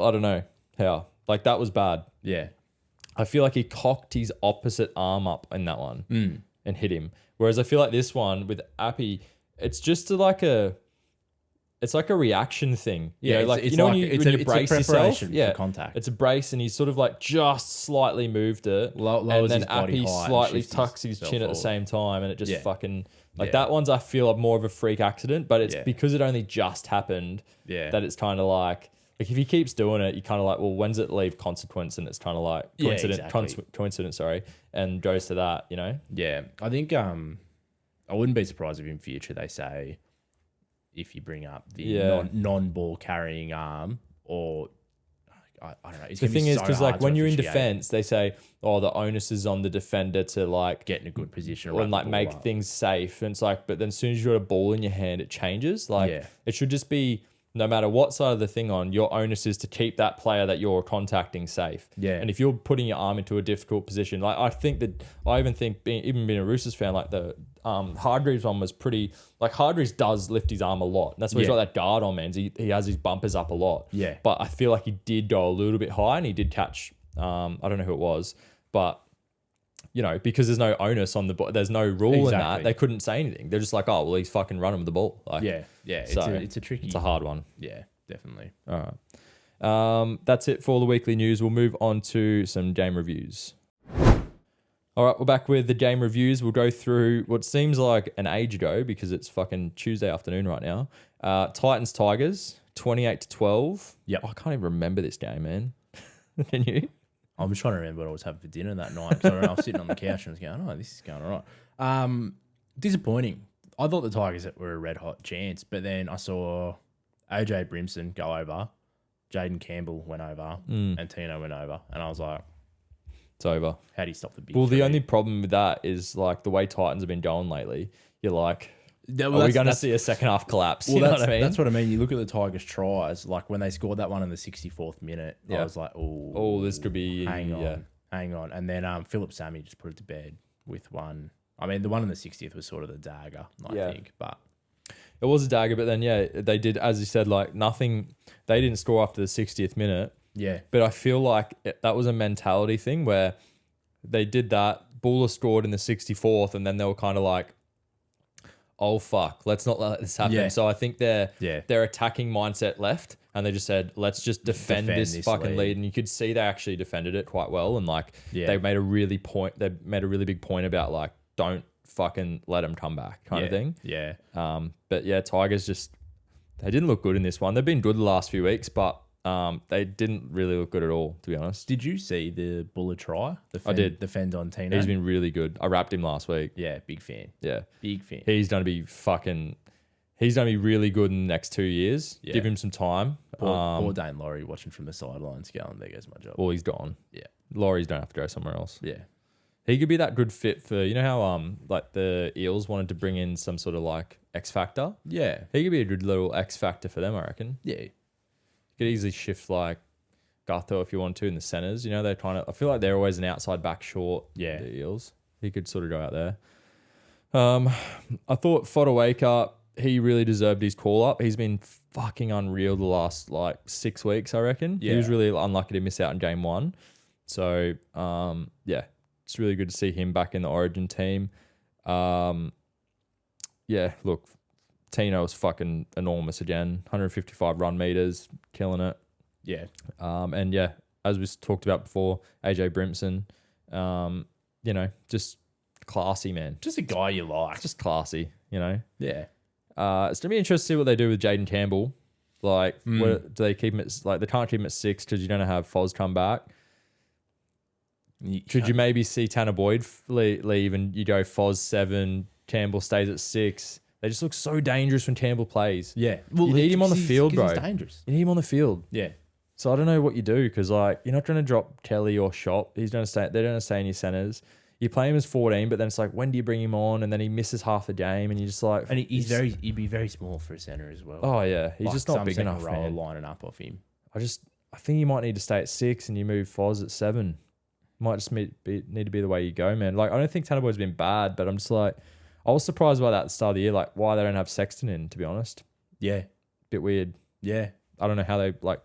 I don't know how. Like, that was bad. Yeah. I feel like he cocked his opposite arm up in that one and hit him. Whereas I feel like this one with Appy, it's just it's like a reaction thing. Yeah, like it's when like- you it's when a- you it's a brace yourself, preparation for contact. It's a brace, and he's sort of like just slightly moved it, Lowers and then his body Appy height and slightly shifts tucks his himself chin at the forward. same time, and it just fucking like Yeah. that one's I feel more of a freak accident, but it's Yeah. because it only just happened that it's kind of like if he keeps doing it, you kind of like, well, when's it leave consequence? And it's kind of like coincidence, sorry, and goes to that, you know? Yeah. I think I wouldn't be surprised if in future they say if you bring up the non-ball carrying arm or I don't know. It's The gonna be thing is, so because hard like to when you're in officiate. defense, they say, oh, the onus is on the defender to like Get in a good position and like make things safe. And it's like, but then as soon as you got a ball in your hand, it changes. Like it should just be no matter what side of the thing on, your onus is to keep that player that you're contacting safe. Yeah. And if you're putting your arm into a difficult position, like I even think being a Roosters fan, like the Hargreaves one was pretty, like Hargreaves does lift his arm a lot. And that's why he's got that guard on, man. He has his bumpers up a lot. Yeah. But I feel like he did go a little bit high and he did catch, I don't know who it was, but you know, because there's no onus on the ball, there's no rule in that. They couldn't say anything. They're just like, oh, well, he's fucking running with the ball. Like, It's a tricky. It's a hard one. Yeah, definitely. All right. That's it for the weekly news. We'll move on to some game reviews. All right, we're back with the game reviews. We'll go through what seems like an age ago because it's fucking Tuesday afternoon right now. Titans Tigers 28-12. Yep. I can't even remember this game, man. Can you? I'm just trying to remember what I was having for dinner that night. 'Cause I was sitting on the couch and I was going, oh, this is going all right. Disappointing. I thought the Tigers were a red hot chance, but then I saw AJ Brimson go over, Jaden Campbell went over, and Tino went over. And I was like, It's over. how do you stop the big Well, the three? only problem with that is like the way Titans have been going lately. You're like, Yeah, are well, we that's- going to that's- see a second half collapse? Well, You know that's what I mean? That's what I mean. You look at the Tigers' tries, like when they scored that one in the 64th minute, I was like, Oh, this could be. hang on. And then Philip Sammy just put it to bed with one. I mean, the one in the 60th was sort of the dagger, I think. But It was a dagger, but then, they did, as you said, like nothing. They didn't score after the 60th minute. yeah, But I feel like that was a mentality thing where they did that. Buller scored in the 64th, and then they were kind of like, oh, fuck, let's not let this happen. Yeah. So I think their Yeah. attacking mindset left, and they just said, let's just defend this fucking lead. And you could see they actually defended it quite well. And like, they made a really big point about like, don't fucking let them come back kind of thing. Yeah. But yeah, Tigers they didn't look good in this one. They've been good the last few weeks, but they didn't really look good at all, to be honest. Did you see the Buller try? I did. The fend on Tino. He's been really good. I wrapped him last week. Yeah, big fan. Yeah. Big fan. He's going to be really good in the next 2 years. Yeah. Give him some time. Poor Dane Laurie watching from the sidelines going, there goes my job. Well, he's gone. Yeah. Laurie's don't have to go somewhere else. Yeah. He could be that good fit for, you know how like the Eels wanted to bring in some sort of like X Factor? Yeah. He could be a good little X Factor for them, I reckon. Yeah. You could easily shift like Gutho if you want to in the centers. You know, I feel like they're always an outside back short. Yeah. The Eels. He could sort of go out there. I thought Fodawaker, he really deserved his call up. He's been fucking unreal the last like 6 weeks, I reckon. Yeah. He was really unlucky to miss out in game one. So, it's really good to see him back in the Origin team. Look, Tino was fucking enormous again. 155 run meters, killing it. Yeah. As we talked about before, AJ Brimson, just classy, man. Just a guy you like. Just classy, you know. Yeah. It's going to be interesting to see what they do with Jaden Campbell. Like, what, do they keep him at, like, they can't keep him at 6 because you don't have Foz come back. Should you maybe see Tanner Boyd leave and you go Foz 7, Campbell stays at 6? They just look so dangerous when Campbell plays. Yeah. Well, you need him on the field, bro. He's dangerous. You need him on the field. Yeah. So I don't know what you do because, like, you're not going to drop Kelly or Shop. He's going to stay. They're going to stay in your centers. You play him as 14, but then it's like, when do you bring him on? And then he misses half the game, and you're just like, and he'd be very small for a center as well. Oh yeah, he's just not big enough, man. Lining up off him. I think you might need to stay at 6 and you move Foz at 7. Might just need to be the way you go, man. Like, I don't think Tanner Boyd's been bad, but I'm just like, I was surprised by that at the start of the year, like why they don't have Sexton in, to be honest. Yeah. Bit weird. Yeah. I don't know how they like.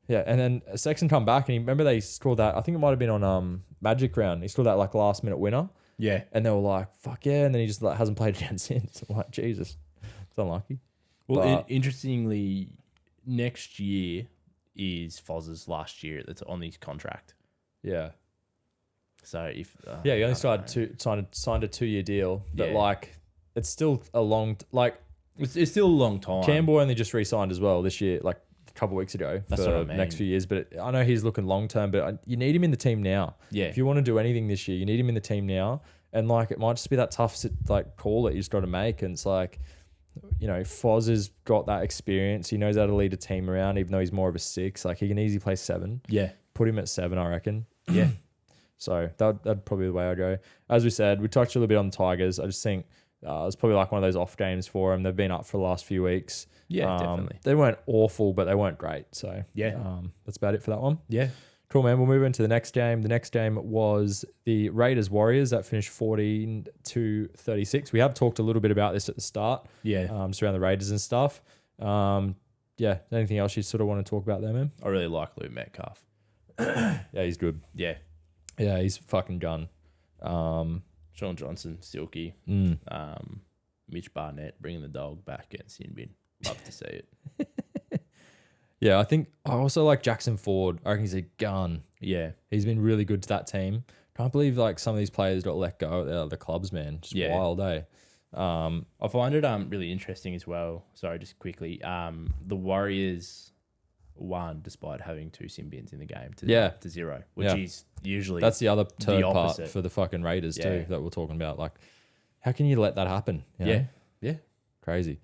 Yeah, and then Sexton come back and remember they scored that. I think it might have been on Magic round. He scored that like last minute winner. Yeah. And they were like, fuck yeah. And then he just like hasn't played again since. I'm like, Jesus. It's unlucky. Well, interestingly, next year is Foz's last year that's on his contract. Yeah. So if he only signed a 2-year deal, but like it's still a long it's still a long time. Campbell only just re-signed as well this year, like a couple of weeks ago. That's for what I mean. The next few years, but I know he's looking long term. But you need him in the team now. Yeah, if you want to do anything this year, you need him in the team now. And like it might just be that tough like call that you just got to make. And it's like, you know, Foz has got that experience. He knows how to lead a team around, even though he's more of a 6. Like he can easily play 7. Yeah, put him at 7, I reckon. Yeah. So that'd probably be the way I'd go. As we said, we touched a little bit on the Tigers. I just think it's probably like one of those off games for them. They've been up for the last few weeks. Yeah, definitely. They weren't awful, but they weren't great. So yeah, that's about it for that one. Yeah. Cool, man. We'll move into the next game. The next game was the Raiders-Warriors. That finished 14-36. We have talked a little bit about this at the start. Yeah. Just around the Raiders and stuff. Yeah. Anything else you sort of want to talk about there, man? I really like Lou Metcalf. Yeah, he's good. Yeah. Yeah, he's fucking gun. Sean Johnson, Silky. Mitch Barnett bringing the dog back against Sinbin. Love to see it. Yeah, I think I also like Jackson Ford. I reckon he's a gun. Yeah. He's been really good to that team. Can't believe like some of these players got let go at the clubs, man. Just wild, eh? I find it really interesting as well. Sorry, just quickly. The Warriors won despite having 2 Sinbins in the game to 0, which is usually that's the other turd part opposite. for the fucking Raiders too that we're talking about. Like, how can you let that happen? You know? Yeah. Crazy.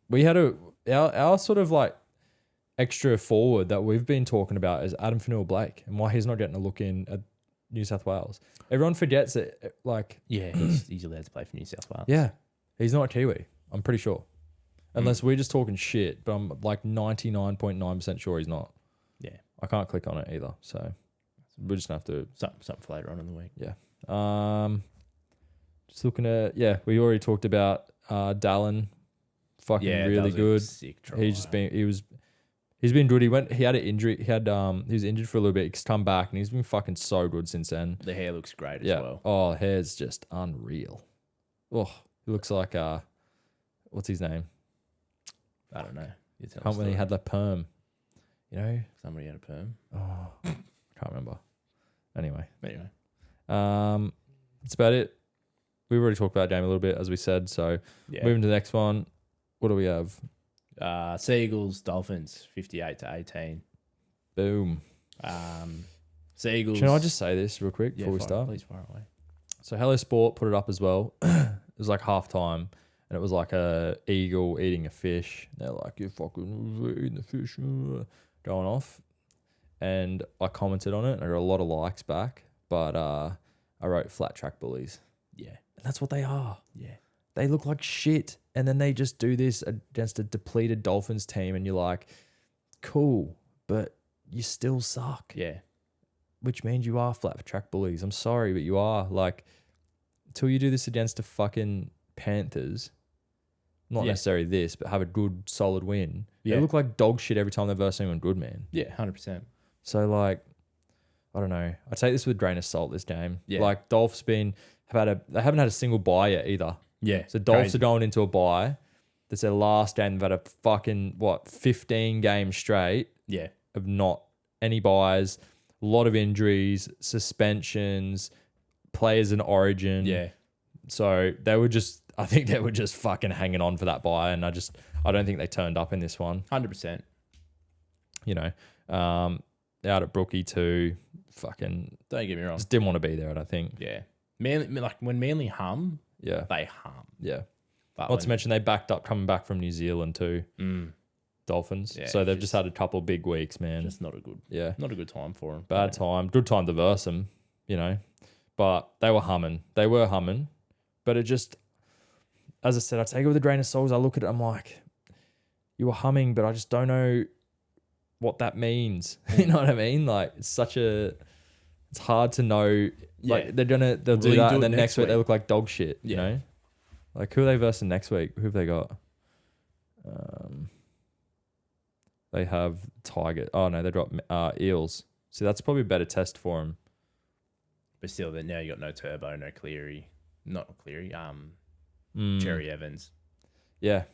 We had our sort of like extra forward that we've been talking about is Adam Fanua-Blake and why he's not getting a look in at New South Wales. Everyone forgets it. Like, he's allowed to play for New South Wales. Yeah, he's not a Kiwi. I'm pretty sure, unless we're just talking shit. But I'm like 99.9% sure he's not. Yeah, I can't click on it either. So we're just gonna have to something for later on in the week. Yeah. Just looking at we already talked about Dallin. Fucking really good. Sick try. He's been good. He had an injury. He was injured for a little bit. He's come back and he's been fucking so good since then. The hair looks great as well. Oh, hair's just unreal. Oh, he looks like what's his name? I don't know. When he had that perm, you know, somebody had a perm. Oh, can't remember. Anyway, that's about it. We've already talked about that game a little bit, as we said. So moving to the next one. What do we have? Seagulls, Dolphins, 58-18. Boom. Seagulls. Can I just say this real quick before we start? Please fire away. So Hello Sport put it up as well. It was like halftime, and it was like a eagle eating a fish. They're like, "You fucking eating the fish," going off. And I commented on it, and I got a lot of likes back. But I wrote flat track bullies. Yeah, and that's what they are. Yeah. They look like shit, and then they just do this against a depleted Dolphins team, and you're like, cool, but you still suck. Yeah. Which means you are flat track bullies. I'm sorry, but you are. Like, until you do this against the fucking Panthers, not necessarily this, but have a good, solid win. Yeah. They look like dog shit every time they verse anyone good, man. Yeah, 100%. So, like, I don't know. I take this with a grain of salt, this game. Yeah. Like, Dolphs they haven't had a single bye yet either. Yeah. So Dolphs are going into a bye. That's their last game. They've had a fucking 15 games straight. Yeah. Of not any buys, a lot of injuries, suspensions, players in Origin. Yeah. So I think they were just fucking hanging on for that bye, and I don't think they turned up in this one. 100%. You know, out at Brookie too, fucking Don't get me wrong. just didn't want to be there. I don't think. Yeah. Manly, like when Manly hum, Yeah, they hum. yeah. But Not to mention they backed up coming back from New Zealand too. Dolphins. Yeah, So they've just had a couple of big weeks, man. just not a good time for them. Bad time. Good time to verse them, you know. But they were humming. But it just, as I said, I take it with a grain of salt. I look at it, I'm like, you were humming, but I just don't know what that means. You know what I mean? Like, it's hard to know. Like, they'll do that, and then next week they look like dog shit, you know? Like, who are they versing next week? Who have they got? They have Tiger. Oh, no, they dropped Eels. See, that's probably a better test for them. But still, now you got no Turbo, no Cleary. Not Cleary, Cherry Evans. Yeah.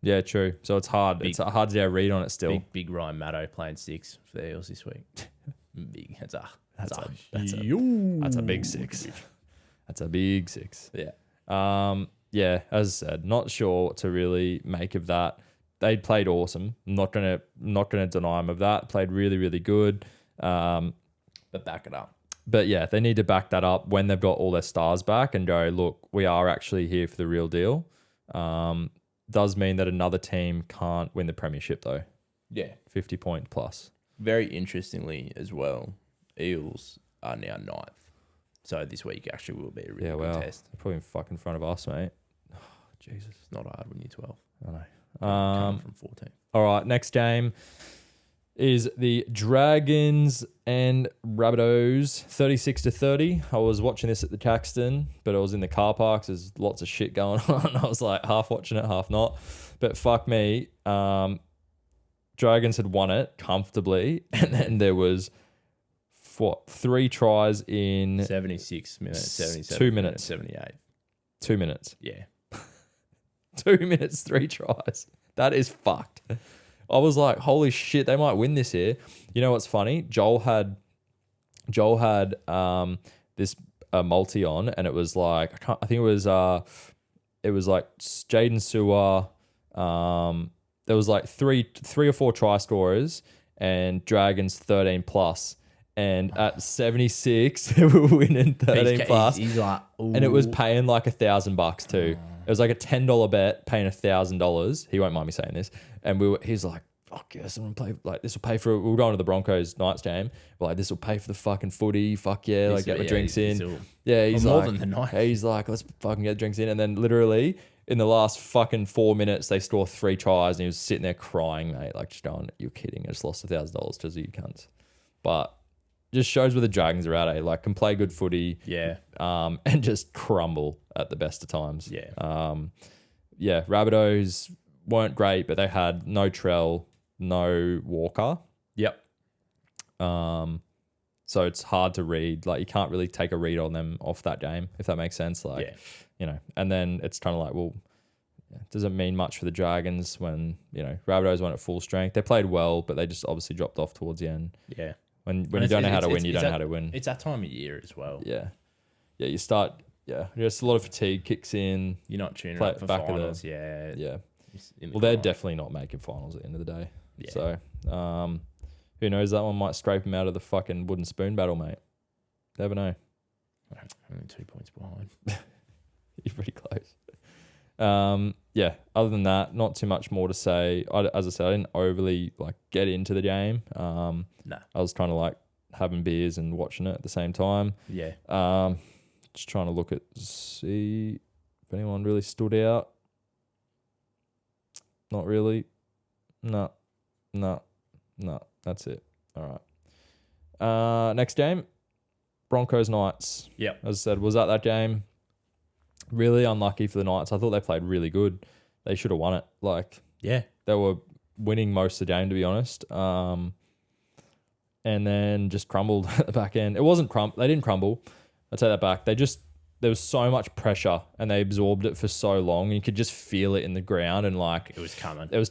Yeah, true. So it's hard. It's hard to get a read on it still. Big Ryan Maddo playing 6 for the Eels this week. Big. That's a big 6. That's a big 6. Yeah. Yeah, as I said, not sure what to really make of that. They played awesome. I'm not gonna deny them of that. Played really, really good. But back it up. But yeah, they need to back that up when they've got all their stars back and go, look, we are actually here for the real deal. Does mean that another team can't win the premiership though. Yeah. 50 point plus. Very interestingly as well, Eels are now 9th. So this week actually will be a really good test. They're probably fucking in front of us, mate. Oh, Jesus. It's not hard when you're 12. I know. Coming from 14. All right, next game is the Dragons and Rabbitohs, 36-30. I was watching this at the Caxton, but I was in the car parks. There's lots of shit going on. I was like half watching it, half not. But fuck me. Dragons had won it comfortably, and then there was 3 tries in 76 minutes, 77 2 minutes, 78. 2 minutes. Yeah. 2 minutes, 3 tries. That is fucked. I was like, holy shit, they might win this here. You know what's funny? Joel had this multi on, and it was like I think it was like Jaden Sewer. There was like three or 4 try scorers, and Dragons 13 plus. And at 76, we were winning 13 plus. He's like, ooh. And it was paying like $1,000 too. It was like a $10 bet, paying $1,000. He won't mind me saying this. And he's like, fuck yes, I'm gonna play. Like, this will pay for. We were going to the Broncos Knights game. We're like, this will pay for the fucking footy. Fuck yeah, like get my drinks in. Yeah, he's more like, than the night. He's like, let's fucking get drinks in. And then literally in the last fucking 4 minutes, they score 3 tries, and he was sitting there crying, mate. Like, just going, you're kidding. I just lost $1,000 because of you cunts. But just shows where the Dragons are at, eh? Like, can play good footy. Yeah. And just crumble at the best of times. Yeah. Yeah, Rabbitohs weren't great, but they had no Trell, no Walker. Yep. So it's hard to read. Like, you can't really take a read on them off that game, if that makes sense. Like, yeah. You know, and then it's kind of like, well, doesn't mean much for the Dragons when, you know, Rabbitohs went at full strength. They played well, but they just obviously dropped off towards the end. Yeah. When you don't know how to win, you don't know how to win. It's that time of year as well. Yeah. Yeah, you start, just a lot of fatigue kicks in. You're not tuning up for finals. Yeah. Well, they're definitely not making finals at the end of the day. Yeah. So, who knows? That one might scrape them out of the fucking wooden spoon battle, mate. Never know. Only 2 points behind. You're pretty close. Yeah, other than that, not too much more to say. As I said, I didn't overly get into the game. No. I was trying to having beers and watching it at the same time. Yeah. Just trying to see if anyone really stood out. Not really. No. That's it. All right. Next game, Broncos Knights. Yep. As I said, was that game. Really unlucky for the Knights. I thought they played really good. They should have won it. Yeah. They were winning most of the game, to be honest. And then just crumbled at the back end. It wasn't They didn't crumble. I take that back. They just there was so much pressure and they absorbed it for so long. And you could just feel it in the ground and like It was coming. it was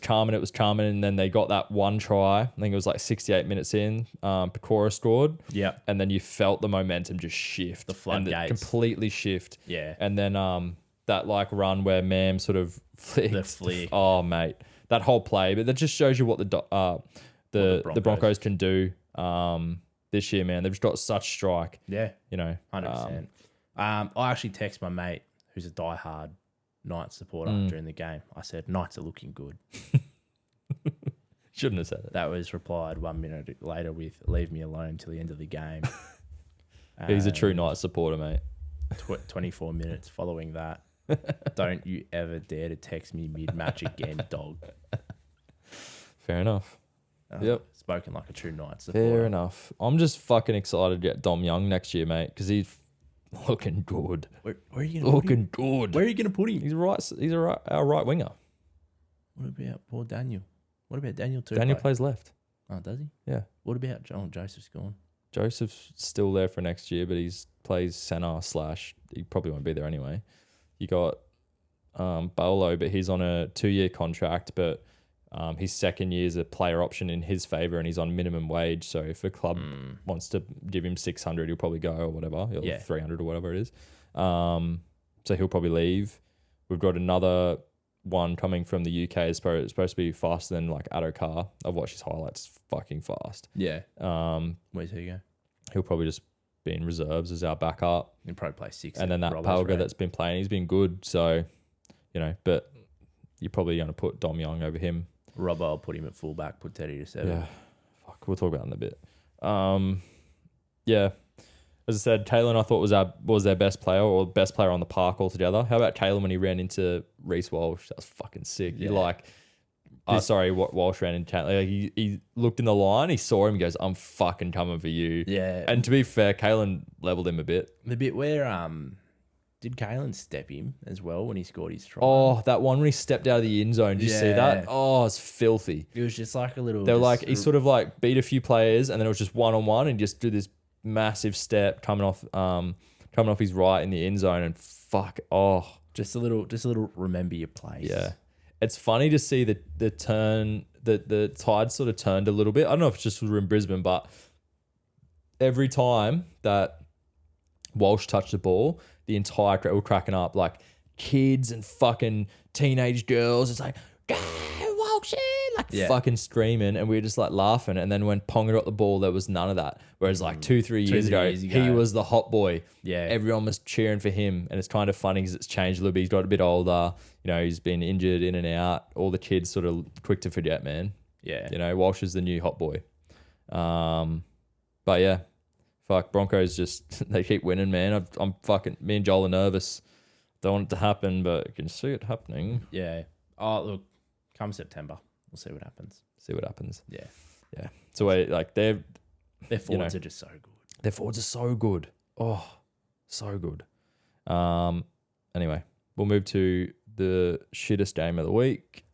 coming. And then they got that one try. I think it was like 68 minutes in. Pecora scored. Yeah. And then you felt the momentum just shift. The floodgates. Completely shift. Yeah. And then that like run where Mam sort of flicked. The flick. Oh, mate. That whole play. But that just shows you what the Broncos can do this year, man. They've just got such strike. Yeah. You know. 100%. I actually text my mate who's a diehard Knights supporter during the game. I said, Knights are looking good. Shouldn't have said it. That was replied 1 minute later with, leave me alone till the end of the game. He's a true Knights supporter, mate. 24 minutes following that. Don't you ever dare to text me mid-match again, dog. Fair enough. Yep. Spoken like a true Knights supporter. Fair enough. I'm just fucking excited to get Dom Young next year, mate, because he's looking good. Where are you going to put him? Good. Where are you going to put him? He's our right winger. What about poor Daniel? What about Daniel too? Daniel plays left. Oh, does he? Yeah. What about Joseph's gone? Joseph's still there for next year, but plays centre / he probably won't be there anyway. You got Bolo, but he's on a 2-year contract, but his second year is a player option in his favour and he's on minimum wage. So if a club wants to give him 600, he'll probably go or whatever, or 300 or whatever it is. So he'll probably leave. We've got another one coming from the UK. It's supposed to be faster than like Adokar. I've watched his highlights. Fucking fast. Yeah. Where's he go? He'll probably just be in reserves as our backup. He'll probably play 6. And then that Palga that's been playing, he's been good. So, you know, but you're probably going to put Dom Young over him. Robbo, I'll put him at fullback, put Teddy to 7. Yeah. Fuck, we'll talk about it in a bit. Yeah. As I said, Taylor I thought was their best player or best player on the park altogether. How about Taylor when he ran into Reece Walsh? That was fucking sick. Yeah. You like... Walsh ran into Taylor. Like he looked in the line, he saw him, he goes, I'm fucking coming for you. Yeah. And to be fair, Kalen leveled him a bit. The bit where did Kalen step him as well when he scored his try? Oh, that one when he stepped out of the end zone. Did you see that? Oh, it's filthy. It was just like a little... They were like, he sort of like beat a few players and then it was just one-on-one and just do this massive step coming off his right in the end zone and fuck, Just a little remember your place. Yeah. It's funny to see the turn, the tide sort of turned a little bit. I don't know if it's just we're in Brisbane, but every time that Walsh touched the ball, the entire crowd were cracking up, like kids and fucking teenage girls. It's like, go Walsh, like fucking screaming, and we were just like laughing. And then when Ponga got the ball, there was none of that. Whereas like 2-3 years ago, he was the hot boy. Yeah, everyone was cheering for him, and it's kind of funny because it's changed a little bit. He's got a bit older. You know, he's been injured in and out. All the kids sort of quick to forget, man. Yeah, you know, Walsh is the new hot boy. But yeah, fuck, Broncos just they keep winning, man. I'm fucking me and Joel are nervous. Don't want it to happen, but I can see it happening. Yeah. Oh, look, come September, we'll see what happens. Yeah. Yeah. So like their forwards are just so good. Their forwards are so good. Oh, so good. Anyway, we'll move to the shittest game of the week.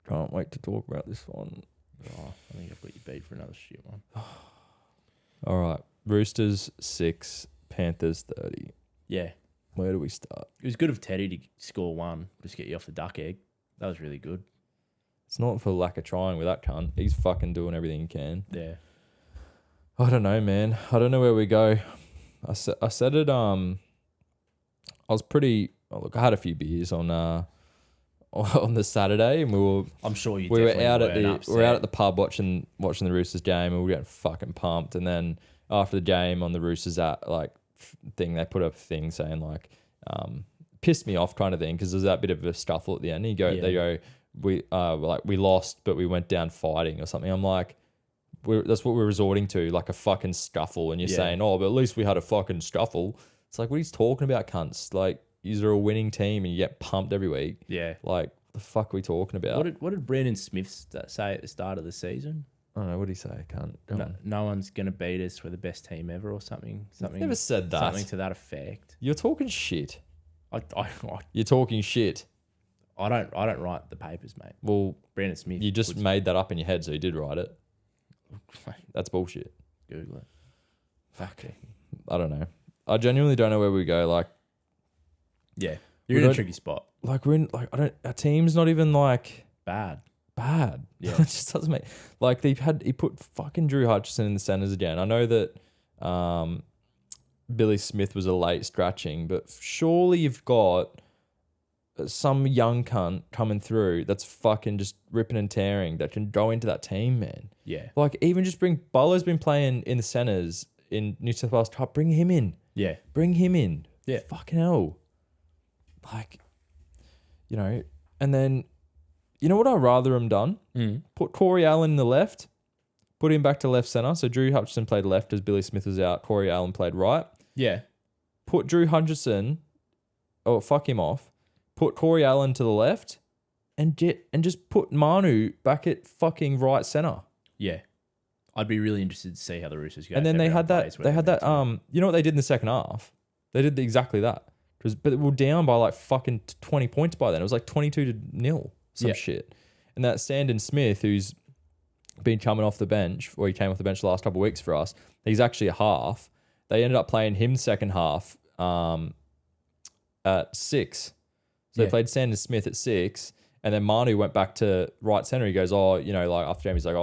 Can't wait to talk about this one. Oh, I think I've got you beat for another shit one. All right. Roosters 6, Panthers 30. Yeah. Where do we start? It was good of Teddy to score one, just get you off the duck egg. That was really good. It's not for lack of trying with that cunt. He's fucking doing everything he can. Yeah. I don't know, man. I don't know where we go. I said it. I was pretty. Oh, look, I had a few beers on the Saturday, and we were. I'm sure you. We were out at the pub watching the Roosters game, and we were getting fucking pumped. And then after the game on the Roosters thing, they put up a thing saying like, pissed me off kind of thing because there's that bit of a scuffle at the end. They go, we lost, but we went down fighting or something. I'm like. That's what we're resorting to, like a fucking scuffle. And you're saying, oh, but at least we had a fucking scuffle. It's like, what are you talking about, cunts? Like, you're a winning team and you get pumped every week. Yeah. Like, the fuck are we talking about? What did Brandon Smith say at the start of the season? I don't know. What did he say? Cunt. No one's going to beat us. We're the best team ever or something. I've never said that. Something to that effect. You're talking shit. You're talking shit. I don't write the papers, mate. Well, Brandon Smith. You just made that up in your head, so you did write it. That's bullshit. Google it. Fuck. I don't know. I genuinely don't know where we go. Like, Yeah. You're in a tricky spot. Like our team's not even like Bad. Yeah. It just doesn't make like he put fucking Drew Hutchison in the centers again. I know that Billy Smith was a late scratching, but surely you've got some young cunt coming through that's fucking just ripping and tearing that can go into that team, man. Yeah. Like even just bring Barlow's been playing in the centers in New South Wales Cup. Bring him in. Yeah. Bring him in. Yeah. Fucking hell. Like, you know, and then you know what I'd rather him done? Put Corey Allen in the left, put him back to left center. So Drew Hutchison played left as Billy Smith was out. Corey Allen played right. Yeah. Put Drew Hutchison, fuck him off. Put Corey Allen to the left, and just put Manu back at fucking right center. Yeah. I'd be really interested to see how the Roosters go. And then they had that. You know what they did in the second half? They did exactly that. But they were down by like fucking 20 points by then. It was like 22-0, some shit. And that Sandon Smith, who's been coming off the bench, or he came off the bench the last couple of weeks for us, he's actually a half. They ended up playing him second half at 6. So they played Sandon Smith at 6. And then Manu went back to right center. He goes, like after game, he's like,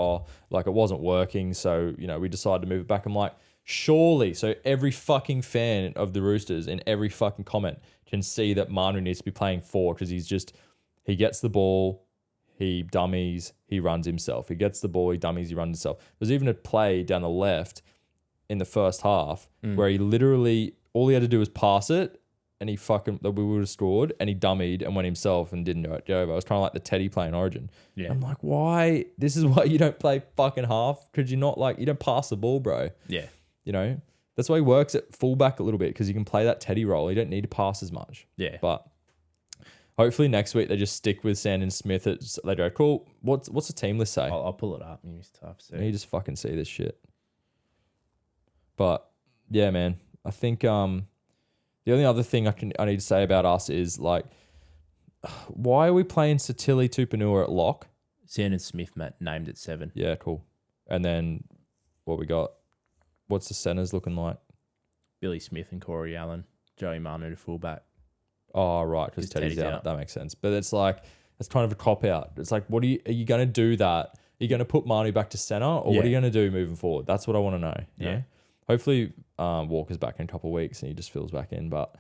it wasn't working. So, we decided to move it back. I'm like, surely. So every fucking fan of the Roosters in every fucking comment can see that Manu needs to be playing 4 because he gets the ball, he dummies, he runs himself. He gets the ball, he dummies, he runs himself. There's even a play down the left in the first half where he literally, all he had to do was pass it and we would have scored, and he dummied and went himself and didn't go over. It was kind of like the Teddy play in Origin. Yeah. I'm like, why? This is why you don't play fucking half? Could you not you don't pass the ball, bro? Yeah. That's why he works at fullback a little bit, because you can play that Teddy role. You don't need to pass as much. Yeah. But hopefully next week they just stick with Sandon Smith. They go, cool. What's the team list say? I'll pull it up. It's tough. So. You just fucking see this shit. But yeah, man, I think the only other thing I need to say about us is why are we playing Satili Tupanua at lock? Sandon Smith, Matt, named at 7. Yeah, cool. And then what we got? What's the centers looking like? Billy Smith and Corey Allen. Joey Manu to fullback. Oh, right, because Teddy's out. That makes sense. But it's kind of a cop-out. It's like, are you going to do that? Are you going to put Manu back to center, or what are you going to do moving forward? That's what I want to know. You know? Hopefully Walker's back in a couple of weeks and he just fills back in. But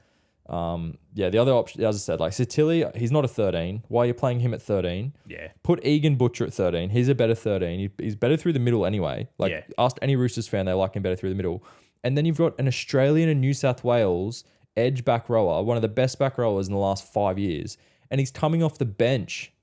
the other option, as I said, Satili, he's not a 13. Why are you playing him at 13? Yeah. Put Egan Butcher at 13. He's a better 13. He's better through the middle anyway. Ask any Roosters fan, they like him better through the middle. And then you've got an Australian and New South Wales edge back rower, one of the best back rowers in the last 5 years. And he's coming off the bench.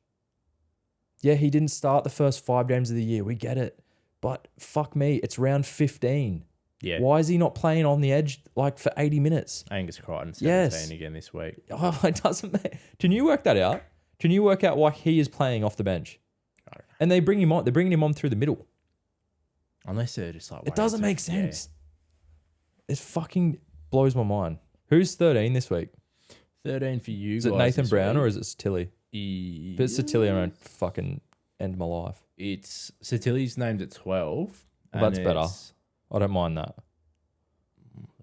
Yeah, he didn't start the first 5 games of the year. We get it. But fuck me, it's round 15. Yeah. Why is he not playing on the edge for 80 minutes? Angus Crichton, 17 again this week. Oh, it doesn't matter. Can you work that out? Can you work out why he is playing off the bench? I don't know. And they bring him on. They're bringing him on through the middle. Unless they're just it doesn't make sense. It fucking blows my mind. Who's 13 this week? 13 for you. Is it Nathan Brown or is it Satili? If it's Satili, I'm going to fucking end my life. It's Satili's named at 12. Well, that's better. I don't mind that.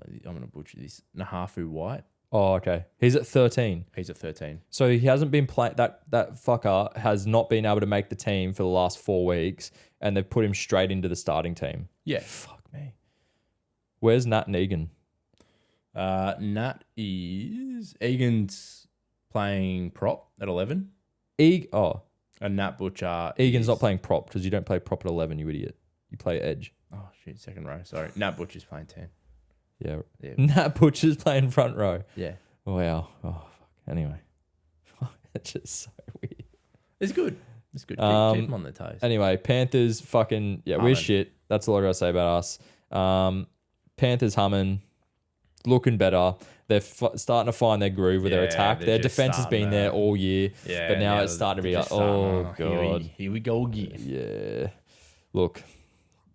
I'm going to butcher this. Nahafu White. Oh, okay. He's at 13. He's at 13. So he hasn't been playing. That fucker has not been able to make the team for the last 4 weeks, and they've put him straight into the starting team. Yeah. Fuck me. Where's Nat and Egan? Egan's playing prop at 11. And Nat Butcher. Egan's not playing prop because you don't play prop at 11, you idiot. You play edge. Oh, shit, second row. Sorry. Nat Butcher's playing 10. Yeah. Nat Butcher's playing front row. Yeah. Wow. Oh, fuck. Anyway. It's just so weird. It's good. It's good. Keep them on their toes. Anyway, Panthers fucking... Yeah, we're shit. That's all I got to say about us. Panthers humming. Looking better. They're starting to find their groove with their attack. Their defense has been there all year. Yeah, but now it's starting to be like, oh, God. Here we go again. Yeah. Look,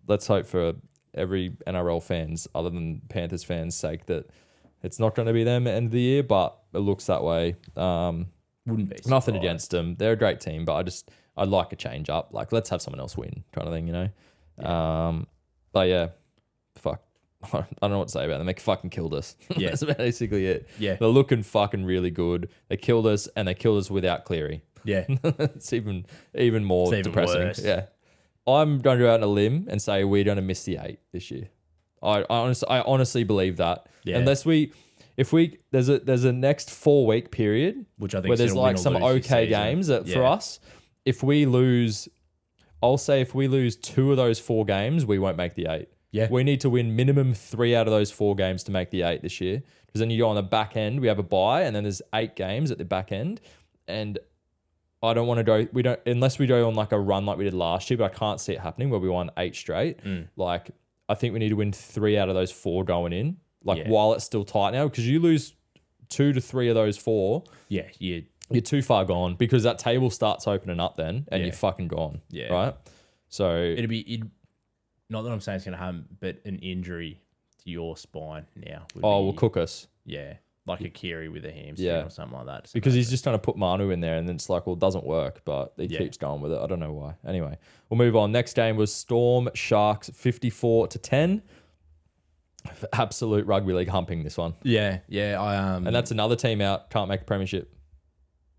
let's hope for every NRL fans, other than Panthers fans' sake, that it's not going to be them at the end of the year, but it looks that way. Wouldn't be surprised. Nothing against them. They're a great team, but I'd like a change up. Let's have someone else win kind of thing, you know? Yeah. But yeah, fuck. I don't know what to say about them. They fucking killed us. Yeah. That's basically it. Yeah. They're looking fucking really good. They killed us, and they killed us without Cleary. Yeah. It's even more It's even depressing. worse. Yeah. I'm going to go out on a limb and say we're going to miss the 8 this year. I honestly believe that. Yeah. Unless there's a next 4-week period, Which I think where there's like some okay games for us. If we lose, I'll say if we lose 2 of those 4 games, we won't make the 8. Yeah. We need to win minimum 3 out of those 4 games to make the 8 this year. Because then you go on the back end, we have a bye, and then there's 8 games at the back end. And I don't want to go, unless we go on like a run like we did last year, but I can't see it happening where we won 8 straight. Like, I think we need to win 3 out of those 4 going in, while it's still tight now, because you lose 2 to 3 of those 4. Yeah. You're too far gone, because that table starts opening up then, and you're fucking gone. Yeah. Right. So not that I'm saying it's going to happen, but an injury to your spine now. will cook us. Yeah. Like a Kiri with a hamstring or something like that. Because he's just trying to put Manu in there, and then it's like, well, it doesn't work, but he keeps going with it. I don't know why. Anyway, we'll move on. Next game was Storm Sharks 54-10. Absolute rugby league humping, this one. Yeah. And that's another team out, can't make a premiership.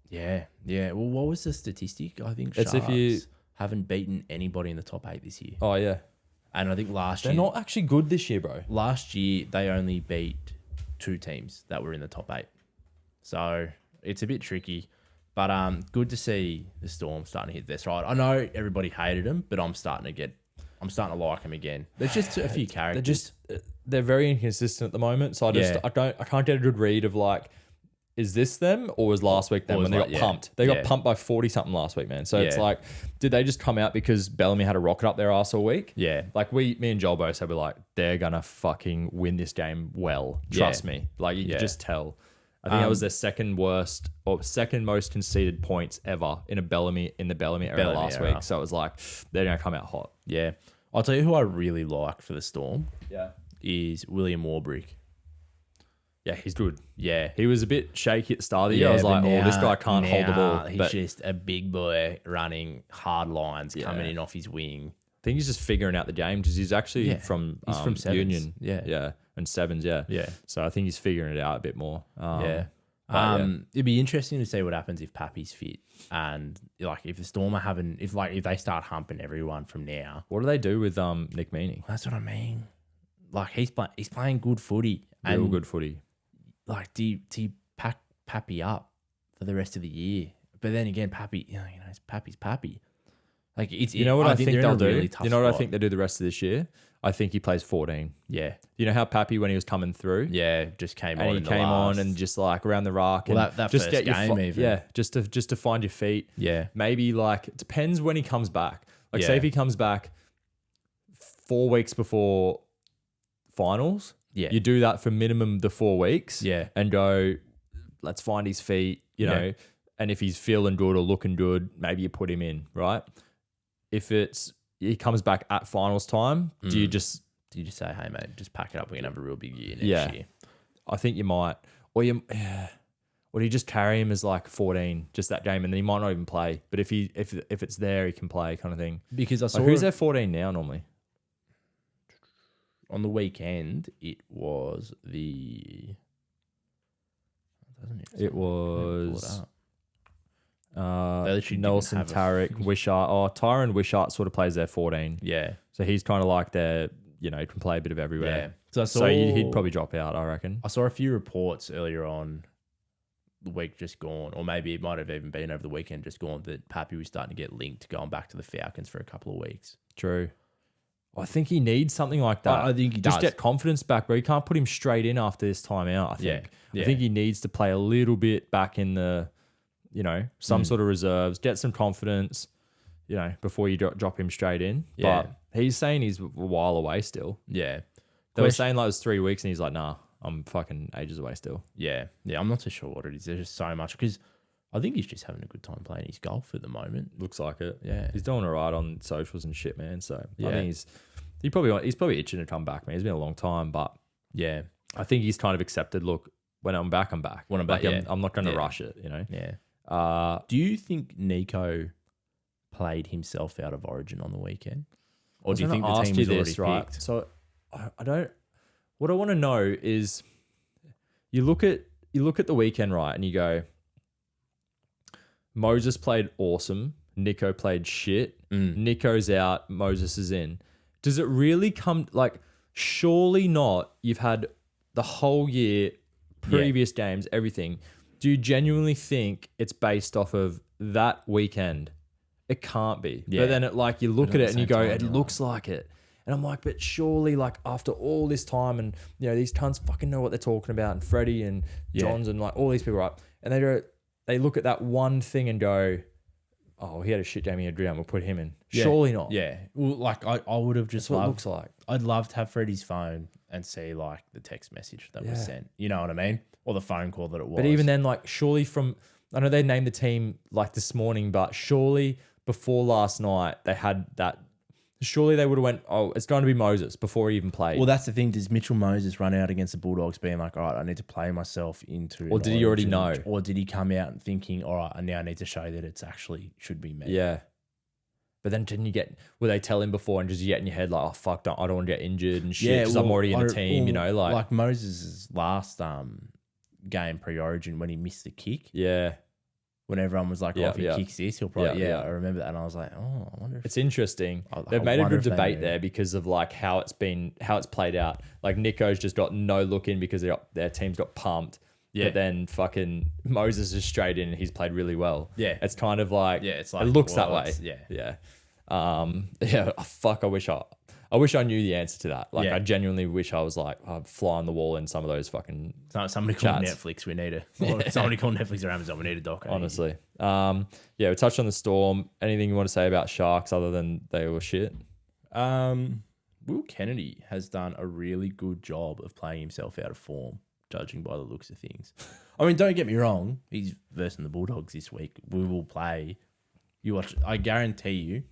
Yeah. Well, what was the statistic? I think It's Sharks if you haven't beaten anybody in the top 8 this year. Oh yeah. And I think They're not actually good this year, bro. Last year they only beat 2 teams that were in the top 8. So it's a bit tricky. But good to see the Storm starting to hit their stride. I know everybody hated them, but I'm starting to like them again. There's just a few characters. They're very inconsistent at the moment. So I can't get a good read of like, is this them or was last week them when they got pumped? They got pumped by 40 something last week, man. So it's like, did they just come out because Bellamy had a rocket up their ass all week? Yeah. Like me and Joel both said, we're like, they're gonna fucking win this game well. Trust me. Like you could just tell. I think that was their second worst or second most conceded points ever in the Bellamy era last week. So it was like, they're gonna come out hot. Yeah. I'll tell you who I really like for the Storm. Yeah. Is William Warbrick. Yeah, he's good. Yeah. He was a bit shaky at the start of the year. I was like, this guy can't hold the ball. He's just a big boy running hard lines coming in off his wing. I think he's just figuring out the game because he's actually from Sevens. Union. Yeah. And Sevens, yeah. So I think he's figuring it out a bit more. It'd be interesting to see what happens if Pappy's fit and like if the Storm are having if they start humping everyone from now. What do they do with Nick Meaney? That's what I mean. Like he's playing good footy. Real good footy. Like, do you pack Pappy up for the rest of the year? But then again, Pappy, it's Pappy's Pappy. Like, I think they'll do? Really you know what I think they do the rest of this year? I think he plays 14. Yeah. You know how Pappy, when he was coming through? Yeah, just came on. And he came on and just like around the rock. Well, and that just first get game even. Yeah, just to find your feet. Yeah. Maybe like, it depends when he comes back. Like, Yeah. say if he comes back 4 weeks before finals. Yeah. You do that for minimum the 4 weeks. Yeah. And go, let's find his feet, you know. And if he's feeling good or looking good, maybe you put him in, right? If he comes back at finals time, do you just say, hey mate, just pack it up, we're gonna have a real big year next year? I think you might. Or do you just carry him as like 14, just that game, and then he might not even play. But if it's there, he can play, kind of thing. Because I saw who's their 14 now normally? On the weekend, it was the. It was literally Nelson, didn't have Tarek, Wishart. Oh, Tyron Wishart sort of plays their 14. Yeah. So he's kind of like their, can play a bit of everywhere. Yeah. So he'd probably drop out, I reckon. I saw a few reports earlier on the week just gone, or maybe it might have even been over the weekend just gone, that Pappy was starting to get linked to going back to the Falcons for a couple of weeks. True. I think he needs something like that. I think he just does. Get confidence back, bro. You can't put him straight in after this time out, I think. Yeah. I think he needs to play a little bit back in the, some sort of reserves, get some confidence, before you drop him straight in. Yeah. But he's saying he's a while away still. Yeah. They were saying like it was 3 weeks and he's like, nah, I'm fucking ages away still. Yeah. Yeah, I'm not so sure what it is. There's just so much because I think he's just having a good time playing his golf at the moment. Looks like it. Yeah. He's doing all right on socials and shit, man. So Yeah. I think he's probably itching to come back, man. It's been a long time, but yeah, I think he's kind of accepted, look, when I'm back, I'm back. When I'm back, I'm not going to rush it, Yeah. Do you think Nico played himself out of Origin on the weekend? Or do you think the team was already picked? So I don't. What I want to know is you look at the weekend, right, and you go, Moses played awesome. Nico played shit. Nico's out. Moses is in. Does it really come like? Surely not. You've had the whole year, previous games, everything. Do you genuinely think it's based off of that weekend? It can't be. Yeah. But then it like you look at it and you go, time, it looks like it. And I'm like, but surely like after all this time and these cunts fucking know what they're talking about and Freddie and Johns and like all these people, right? And they look at that one thing and go, oh, he had a shit game here, we'll put him in. Yeah. Surely not. Yeah. Well, like I would have just That's what it loved, looks like. I'd love to have Freddie's phone and see like the text message that was sent. You know what I mean? Or the phone call that it was. But even then, like surely I know they named the team like this morning, but surely before last night they had that. Surely they would have went, oh, it's going to be Moses before he even played. Well, that's the thing. Does Mitchell Moses run out against the Bulldogs being like, all right, I need to play myself into... Or did he already know? Or did he come out and thinking, all right, I now need to show that it's actually should be me? Yeah. But then will they tell him before and just you get in your head like, oh, fuck, I don't want to get injured and shit because I'm already in the team, Like Moses' last game pre-Origin when he missed the kick. Yeah. When everyone was like, oh, if he kicks this, he'll probably... I remember that. And I was like, oh, I wonder if... It's interesting. They've made a good debate there because of like how it's played out. Like Nico's just got no look in because their team's got pumped. Yeah. But then fucking Moses is straight in and he's played really well. Yeah. It's kind of like... Yeah, it's like... It looks that way. Yeah. Yeah. Fuck, I wish I knew the answer to that. Like, I genuinely wish I was like, I'd fly on the wall in some of those fucking somebody call Netflix. We need somebody call Netflix or Amazon. We need a doc. Honestly. We touched on the Storm. Anything you want to say about Sharks other than they were shit? Will Kennedy has done a really good job of playing himself out of form, judging by the looks of things. I mean, don't get me wrong. He's versing the Bulldogs this week. We will play. You watch. I guarantee you,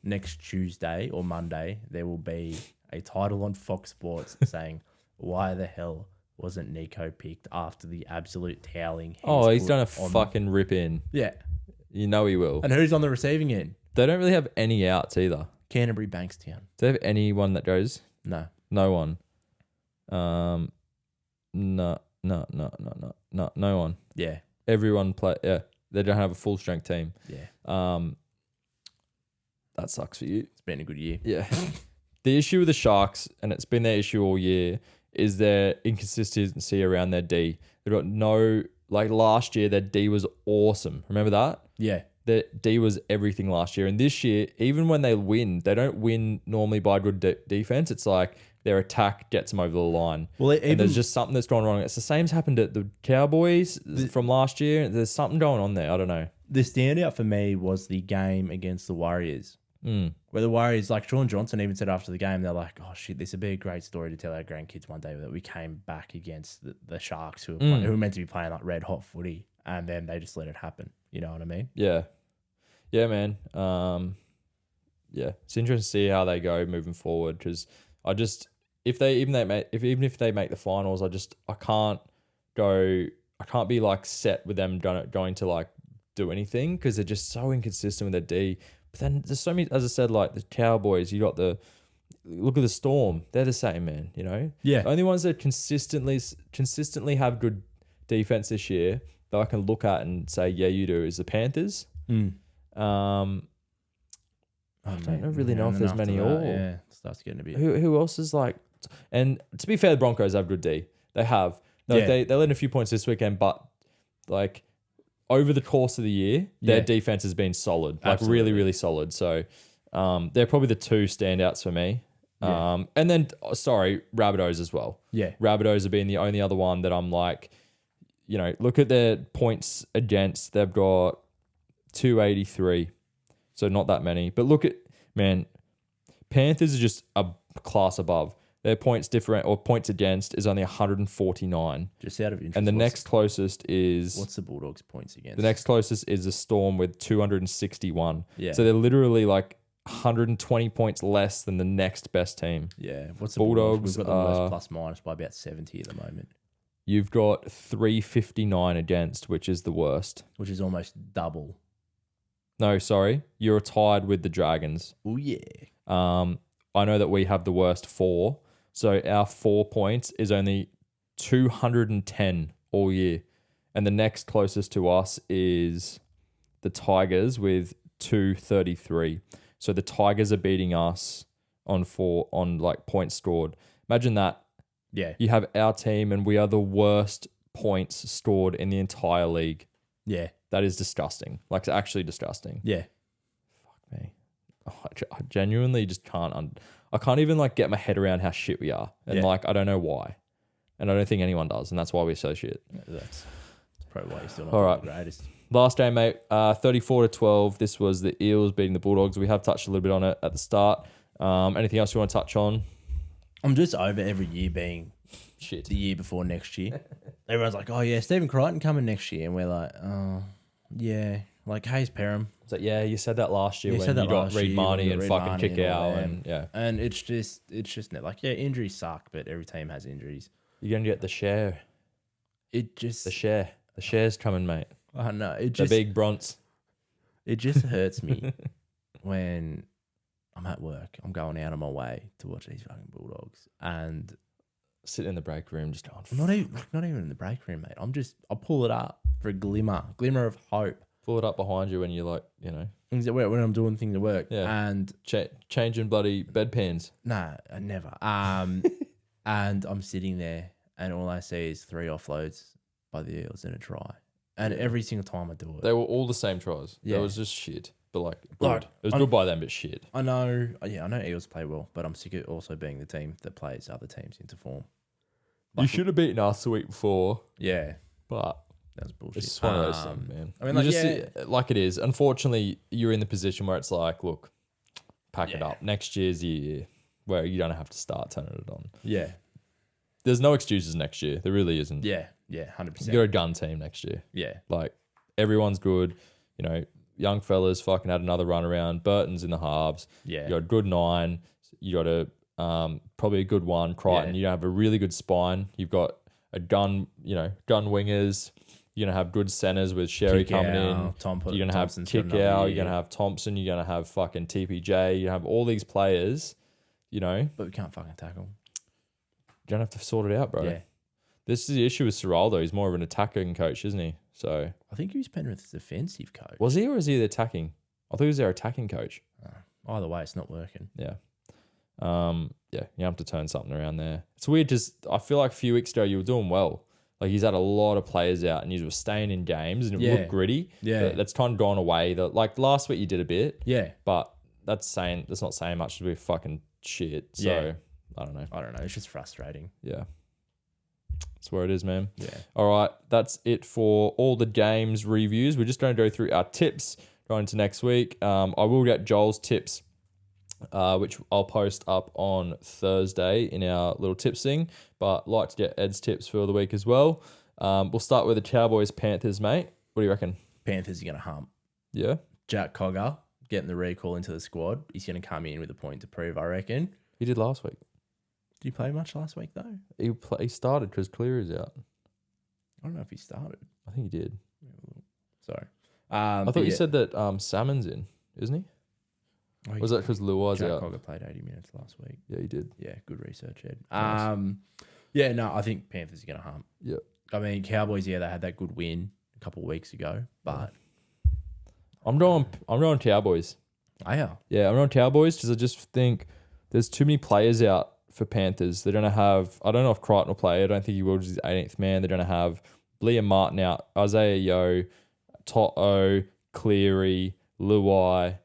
next Tuesday or Monday, there will be a title on Fox Sports saying, why the hell wasn't Nico picked after the absolute toweling? He's done a fucking rip in. Yeah. You know he will. And who's on the receiving end? They don't really have any outs either. Canterbury Bankstown. Do they have anyone that goes? No. No one. No one. Yeah. Everyone play. Yeah. They don't have a full strength team. Yeah. That sucks for you. It's been a good year. Yeah. The issue with the Sharks, and it's been their issue all year, is their inconsistency around their D. They've got last year, their D was awesome. Remember that? Yeah. Their D was everything last year. And this year, even when they win, they don't win normally by good defense. It's like their attack gets them over the line. Well, and there's just something that's gone wrong. It's the same as happened at the Cowboys from last year. There's something going on there. I don't know. The standout for me was the game against the Warriors. Where the Warriors, like Sean Johnson even said after the game, they're like, oh shit, this would be a great story to tell our grandkids one day that we came back against the Sharks who were meant to be playing like red hot footy, and then they just let it happen. You know what I mean? Yeah. Yeah, man. It's interesting to see how they go moving forward because if they make the finals, I can't be like set with them going to like do anything because they're just so inconsistent with their D. But then there's so many, as I said, like the Cowboys, look at the Storm. They're the same, man, you know? Yeah. The only ones that consistently have good defense this year that I can look at and say, yeah, you do, is the Panthers. I don't really know if there's many all. Yeah, it starts getting a bit. Who else is like, and to be fair, the Broncos have good D. They have. They let in a few points this weekend, but like, over the course of the year, their defense has been solid, like really, really solid. So they're probably the two standouts for me. Yeah. And then, Rabbitohs as well. Yeah. Rabbitohs have been the only other one that I'm like, look at their points against. They've got 283. So not that many. But look at, man, Panthers are just a class above. Their points against is only 149. Just out of interest. And the next closest is... What's the Bulldogs' points against? The next closest is the Storm with 261. Yeah. So they're literally like 120 points less than the next best team. Yeah. What's the Bulldogs? We've got the worst plus minus by about 70 at the moment. You've got 359 against, which is the worst. Which is almost double. No, sorry. You're tied with the Dragons. Oh, yeah. I know that we have the worst 4, So our 4 points is only 210 all year. And the next closest to us is the Tigers with 233. So the Tigers are beating us on points scored. Imagine that. Yeah. You have our team and we are the worst points scored in the entire league. Yeah. That is disgusting. Like, it's actually disgusting. Yeah. Fuck me. Oh, I genuinely just can't. I can't even like get my head around how shit we are. And like, I don't know why. And I don't think anyone does. And that's why we're so shit. That's probably why you're still not All right. the greatest. Last game, mate, 34-12. This was the Eels beating the Bulldogs. We have touched a little bit on it at the start. Anything else you want to touch on? I'm just over every year being Shit. the year before next year. Everyone's like, oh, yeah, Stephen Crichton coming next year. And we're like, oh, yeah. Like, Hayes Perham. It's like, yeah, you said that last year You when said that you got last Reed year Marnie when you and got fucking Reed kick Marnie and all out. that. And yeah. And it's just like, yeah, injuries suck, but every team has injuries. You're going to get the share. It just, The share. The share's coming, mate. I don't know. The big bronze. It just hurts me when I'm at work. I'm going out of my way to watch these fucking Bulldogs, and Sitting in the break room just going, not even in the break room, mate. I pull it up for a glimmer of hope. pull it up behind you when you're like, you know. When I'm doing things at work. Yeah. And changing bloody bedpans. nah, I never. And I'm sitting there and all I see is 3 offloads by the Eels in a try. And every single time I do it. They were all the same tries. Yeah. It was just shit. But like, good. Like, It was good by them, but shit. I know Eels play well, but I'm sick of also being the team that plays other teams into form. You should have beaten us the week before, Yeah. but That was bullshit. it's just one of those things, man. I mean, You like, just like it is. Unfortunately, you're in the position where it's like, look, pack it Yeah. up. Next year's the year where you don't have to start turning it on. Yeah. There's no excuses next year. There really isn't. Yeah. Yeah. 100%. You're a gun team next year. Yeah. Like, everyone's good. You know, young fellas fucking had another run around. Burton's in the halves. Yeah. You got a good 9. You got a probably a good 1. Crichton. Yeah. You have a really good spine. You've got a gun wingers. You're gonna have good centers with Sherry Kick coming out, in. You're gonna have Kick out. You're gonna have Thompson. You're gonna have fucking TPJ. You have all these players. You know, But we can't fucking tackle. you don't have to sort it out, bro. Yeah. This is the issue with Serraldo. He's more of an attacking coach, isn't he? So I think he was Penrith's defensive coach. was he, or is he the attacking? I thought he was their attacking coach. Either way, it's not working. Yeah. Yeah, you have to turn something around there. It's weird. Just I feel like a few weeks ago you were doing well. Like he's had a lot of players out, and you were staying in games, and it looked gritty. Yeah. But that's kind of gone away. Like last week you did a bit. Yeah. But that's not saying much. We're fucking shit. So Yeah. I don't know. It's just frustrating. Yeah. That's where it is, man. Yeah. All right. That's it for all the games reviews. We're just going to go through our tips going into next week. I will get Joel's tips, which I'll post up on Thursday in our little tips thing. But like to get Ed's tips for the week as well. We'll start with the Cowboys Panthers, mate. What do you reckon? Panthers are going to hump. Yeah. Jack Cogger getting the recall into the squad. He's going to come in with a point to prove, I reckon. He did last week. Did he play much last week, though? He started because Cleary's out. I don't know if he started. I think he did. Sorry. I thought you said that Salmon's in, isn't he? Oh, Was that because Luai's Jack out? Cogger played 80 minutes last week. Yeah, he did. Yeah, good research, Ed. Nice. Yeah, no, I think Panthers are going to hump. Yeah. I mean, Cowboys, they had that good win a couple of weeks ago, but I'm going Cowboys. yeah, Yeah, I'm going Cowboys because I just think there's too many players out for Panthers. They're going to have, I don't know if Crichton will play. I don't think he will. He's 18th man. They're going to have Liam Martin out, Isaiah Yeo, Toto, Cleary, Luai.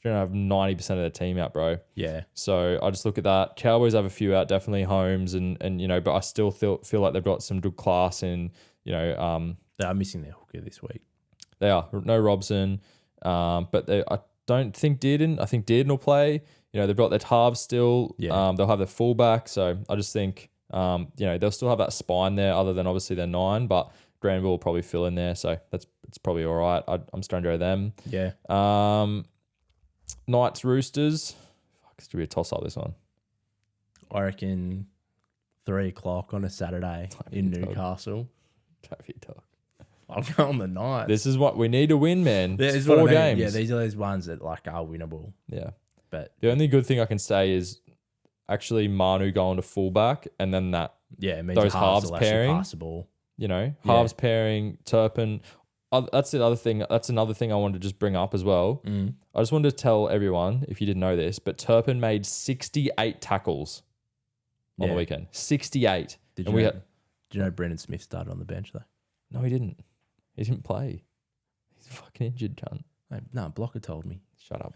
They're going to have 90% of their team out, bro. yeah, So I just look at that. Cowboys have a few out, definitely Holmes, and but I still feel like they've got some good class in, they are missing their hooker this week. they are. No Robson, but I don't think Dearden. I think Dearden will play. They've got their halves still. Yeah. They'll have their fullback. So I just think, they'll still have that spine there other than obviously their 9, but Granville will probably fill in there. So it's probably all right. I'm starting to go them. Yeah. Knights, Roosters. Fuck, it's going to be a toss-up, this one. I reckon 3:00 on a Saturday in Newcastle. Taffy talk. I'll go on the Knights. This is what we need to win, man. This It's is what 4 I mean. games. Yeah, these are those ones that are winnable. Yeah. But The only good thing I can say is actually Manu going to fullback, and then that, Yeah, it means those the halves will actually pairing. pass the ball. you know, halves pairing, Turpin. That's the other thing. That's another thing I wanted to just bring up as well. I just wanted to tell everyone, if you didn't know this, but Turpin made 68 tackles on the weekend. 68. Did and you know Brendan Smith started on the bench though? No, he didn't. He didn't play. He's fucking injured, cunt. No, Blocker told me. Shut up.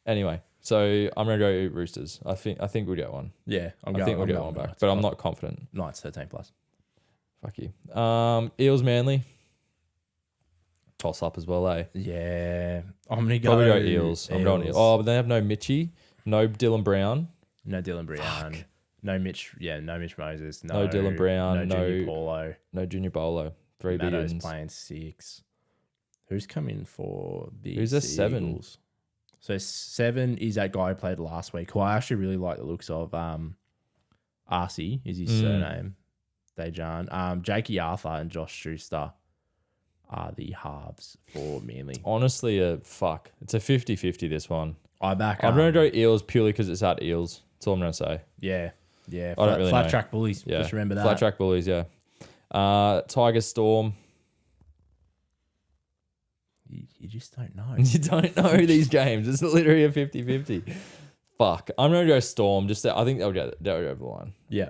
Anyway, so I'm gonna go Roosters. I think we'll get one. Yeah, I think we'll get one back, but I'm not confident. Knights 13 plus. Fuck you. Eels Manly. Toss up as well, eh? Yeah, I'm gonna go. Probably go Eels. I'm going Eels. Oh, but they have no Mitchie, no Dylan Brown. No Dylan Brown. No Mitch. Yeah, no Mitch Moses. No Dylan Brown. No Junior Paulo. No Junior Bolo. 3 Matto's billions. playing 6. Who's coming for the Who's a 7? Eagles? So 7 is that guy who played last week, who I actually really like the looks of. Arcee is his surname. Dejan. Jakey Arthur and Josh Schuster are the halves for Manly. Honestly, it's a 50-50 this one. I'm going to go Eels purely because it's at Eels. That's all I'm going to say. Yeah. I don't really flat know. track bullies. Yeah. Just remember that. Flat track bullies, yeah. Tigers Storm. You just don't know. You don't know these games. It's literally a 50-50. Fuck. I'm going to go Storm. I think they'll go over the line. Yeah.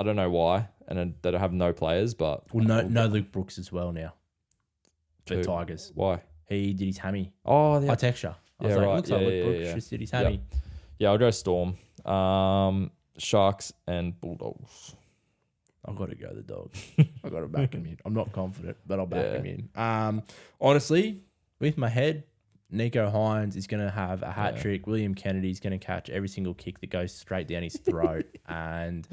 I don't know why. And they don't have no players, but... Well, no Luke Brooks as well now. For Who? Tigers. Why? He did his hammy. Oh, I text you. I was like, looks like Luke Brooks just did his hammy. Yeah, I'll go Storm. Sharks and Bulldogs. I've got to go the Dogs. I've got to back him in. I'm not confident, but I'll back him in. Honestly, with my head, Nico Hines is going to have a hat trick. William Kennedy is going to catch every single kick that goes straight down his throat. And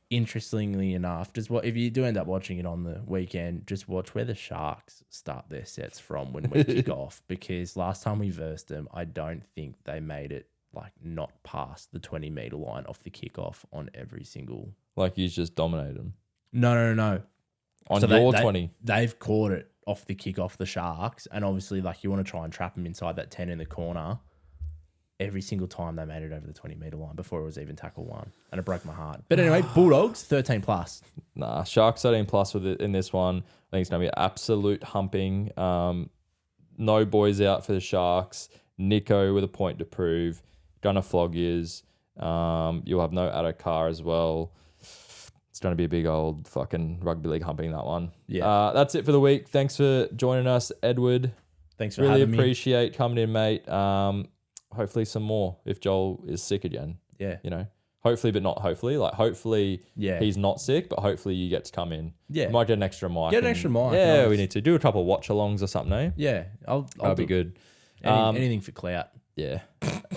interestingly enough, if you do end up watching it on the weekend, just watch where the Sharks start their sets from when we kick off. Because last time we versed them, I don't think they made it not past the 20-meter line off the kickoff on every single. Like he's just dominated them. No. On your 20. They've caught it off the kickoff, the Sharks. And obviously, you want to try and trap them inside that 10 in the corner. Every single time they made it over the 20-meter line before it was even tackle 1. And it broke my heart. But anyway, Bulldogs, 13 plus. Nah, Sharks 13 plus with it in this one. I think it's going to be an absolute humping. No boys out for the Sharks. Nico with a point to prove. Gonna flog yous. You'll have no Adokar as well. It's going to be a big old fucking rugby league humping, that one. Yeah. That's it for the week. Thanks for joining us, Edward. Thanks for really having me. appreciate coming in, mate. Hopefully some more if Joel is sick again. Yeah. Hopefully, but not hopefully. Hopefully he's not sick, but hopefully you get to come in. Yeah. We might get an extra mic. Get an extra mic. Yeah, we need to do a couple of watch-alongs or something, eh? Yeah. That'll be good. Anything for clout. Yeah.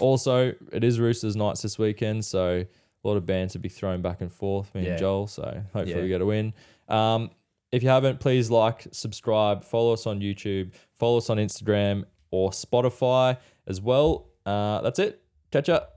Also, it is Roosters Nights this weekend, so a lot of bands to be thrown back and forth, me and Joel, so hopefully we get a win. If you haven't, please subscribe, follow us on YouTube, follow us on Instagram or Spotify as well. That's it. Catch up.